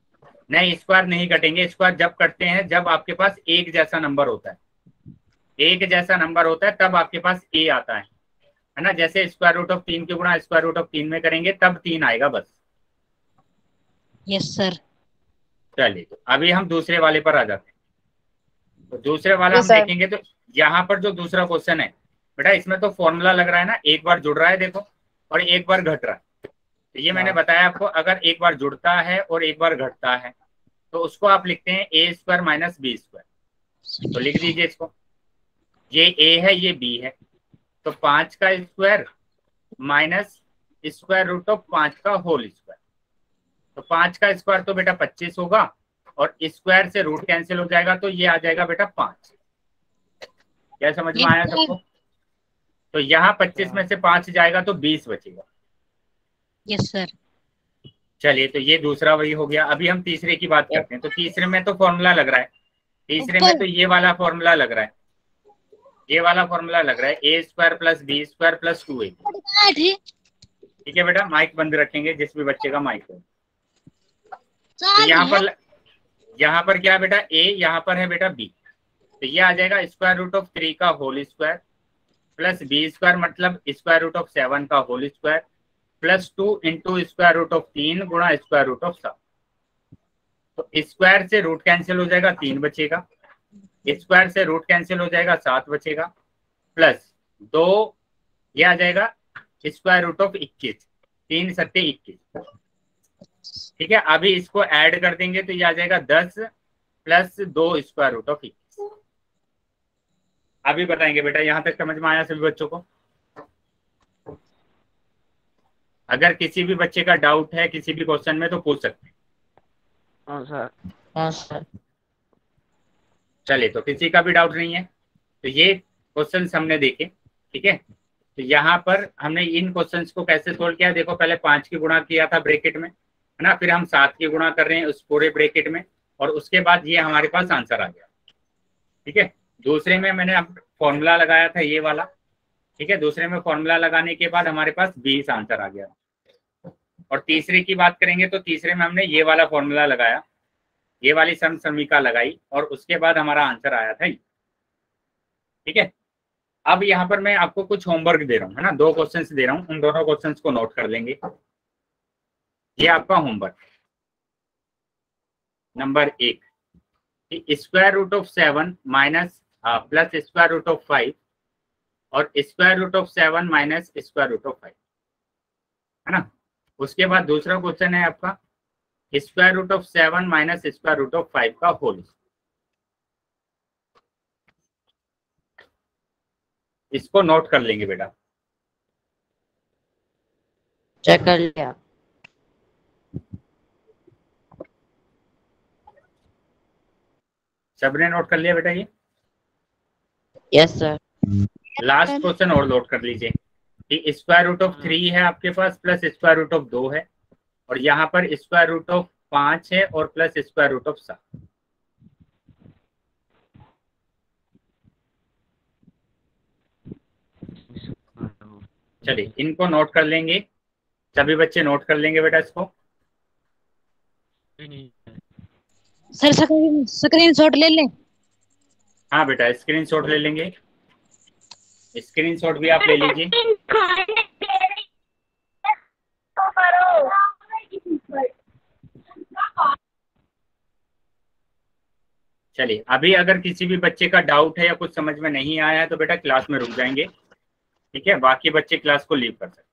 Speaker 1: नहीं, स्क्वायर नहीं कटेंगे। स्क्वायर जब कटते हैं जब आपके पास एक जैसा नंबर होता है, एक जैसा नंबर होता है तब आपके पास ए आता है ना। जैसे स्क्वायर रूट ऑफ 3 के गुणा स्क्वायर रूट ऑफ 3 में करेंगे तब 3 आएगा बस।
Speaker 5: Yes sir.
Speaker 1: चलिए तो अभी हम दूसरे वाले पर आ जाते हैं। तो दूसरे वाला हम देखेंगे तो यहाँ पर जो दूसरा क्वेश्चन है बेटा, इसमें तो फॉर्मूला लग रहा है ना, एक बार जुड़ रहा है देखो और एक बार घट रहा है। तो ये मैंने बताया आपको, अगर एक बार जुड़ता है और एक बार घटता है तो उसको आप लिखते हैं ए स्क्वायर माइनस बी स्क्वायर। तो लिख दीजिए इसको, ये ए है ये बी है, तो 5 का square minus square root of 5 का होल स्क्वायर। तो 5 का स्क्वायर तो बेटा 25 होगा और स्क्वायर से रूट कैंसिल हो जाएगा तो ये आ जाएगा बेटा 5। क्या समझ में आया सबको? तो यहाँ 25 में से 5 जाएगा तो 20 बचेगा।
Speaker 5: Yes sir.
Speaker 1: चलिए तो ये दूसरा वही हो गया। अभी हम तीसरे की बात करते हैं। तो तीसरे में तो फॉर्मूला लग रहा है, तीसरे में तो ये वाला फॉर्मूला लग रहा है, ये वाला फॉर्मूला लग रहा है A square plus B square plus 2a। ठीक है बेटा, माइक बंद रखेंगे जिस भी बच्चे का माइक हो। तो यहाँ पर क्या है बेटा, ए, यहाँ पर है बेटा बी। तो ये आ जाएगा स्क्वायर रूट ऑफ 3 का whole square plus B square मतलब स्क्वायर रूट ऑफ 7 का whole square plus 2 into square root of 3 गुणा स्क्वायर रूट ऑफ 7। तो स्क्वायर से रूट कैंसिल हो जाएगा 3 बचेगा, स्क्वायर से रूट कैंसिल हो जाएगा 7 बचेगा, प्लस 2 ये आ जाएगा स्क्वायर रूट ऑफ 21, 3 सत्ते 21। ठीक है, अभी इसको ऐड कर देंगे तो ये आ जाएगा 10 प्लस 2 स्क्वायर रूट ऑफ 21। अभी बताएंगे बेटा, यहां तक समझ में आया सभी बच्चों को? अगर किसी भी बच्चे का डाउट है किसी भी क्वेश्चन में तो पूछ सकते हैं।
Speaker 2: हाँ सर। हाँ सर।
Speaker 1: चलिए तो किसी का भी डाउट नहीं है तो ये क्वेश्चन हमने देखे। ठीक है, तो यहाँ पर हमने इन क्वेश्चंस को कैसे सोल्व किया, देखो पहले 5 की गुणा किया था ब्रैकेट में, है ना, फिर हम 7 की गुणा कर रहे हैं उस पूरे ब्रैकेट में और उसके बाद ये हमारे पास आंसर आ गया। ठीक है, दूसरे में मैंने फॉर्मूला लगाया था ये वाला। ठीक है, दूसरे में फॉर्मूला लगाने के बाद हमारे पास 20 आंसर आ गया। और तीसरे की बात करेंगे तो तीसरे में हमने ये वाला फॉर्मूला लगाया, ये वाली सम समीका लगाई और उसके बाद हमारा आंसर आया था। ठीक है, अब यहाँ पर मैं आपको कुछ होमवर्क दे रहा हूँ, है ना, 2 क्वेश्चंस दे रहा हूँ, उन दोनों क्वेश्चंस को नोट कर लेंगे। ये आपका homework number 1, square root of 7 minus plus square root of 5 और square root of 7 minus square root of 5, है ना। उसके बाद दूसरा क्वेश्चन है आपका square root of 7 minus square root of 5 का होल। इसको नोट कर लेंगे बेटा।
Speaker 2: चेक कर लिया।
Speaker 1: सबने नोट कर लिया बेटा ये?
Speaker 2: Yes sir.
Speaker 1: लास्ट क्वेश्चन और नोट कर लीजिए कि स्क्वायर रूट ऑफ 3 है आपके पास प्लस स्क्वायर रूट ऑफ 2 है और यहाँ पर स्क्वायर रूट ऑफ 5 है और प्लस स्क्वायर रूट ऑफ 7। चलिए इनको नोट कर लेंगे, सभी बच्चे नोट कर लेंगे बेटा इसको।
Speaker 5: सर स्क्रीनशॉट ले लें?
Speaker 1: हाँ बेटा स्क्रीनशॉट ले लेंगे, स्क्रीनशॉट भी आप ले लीजिए। चलिए अभी अगर किसी भी बच्चे का डाउट है या कुछ समझ में नहीं आया है तो बेटा क्लास में रुक जाएंगे। ठीक है, बाकी बच्चे क्लास को लीव कर सकते हैं।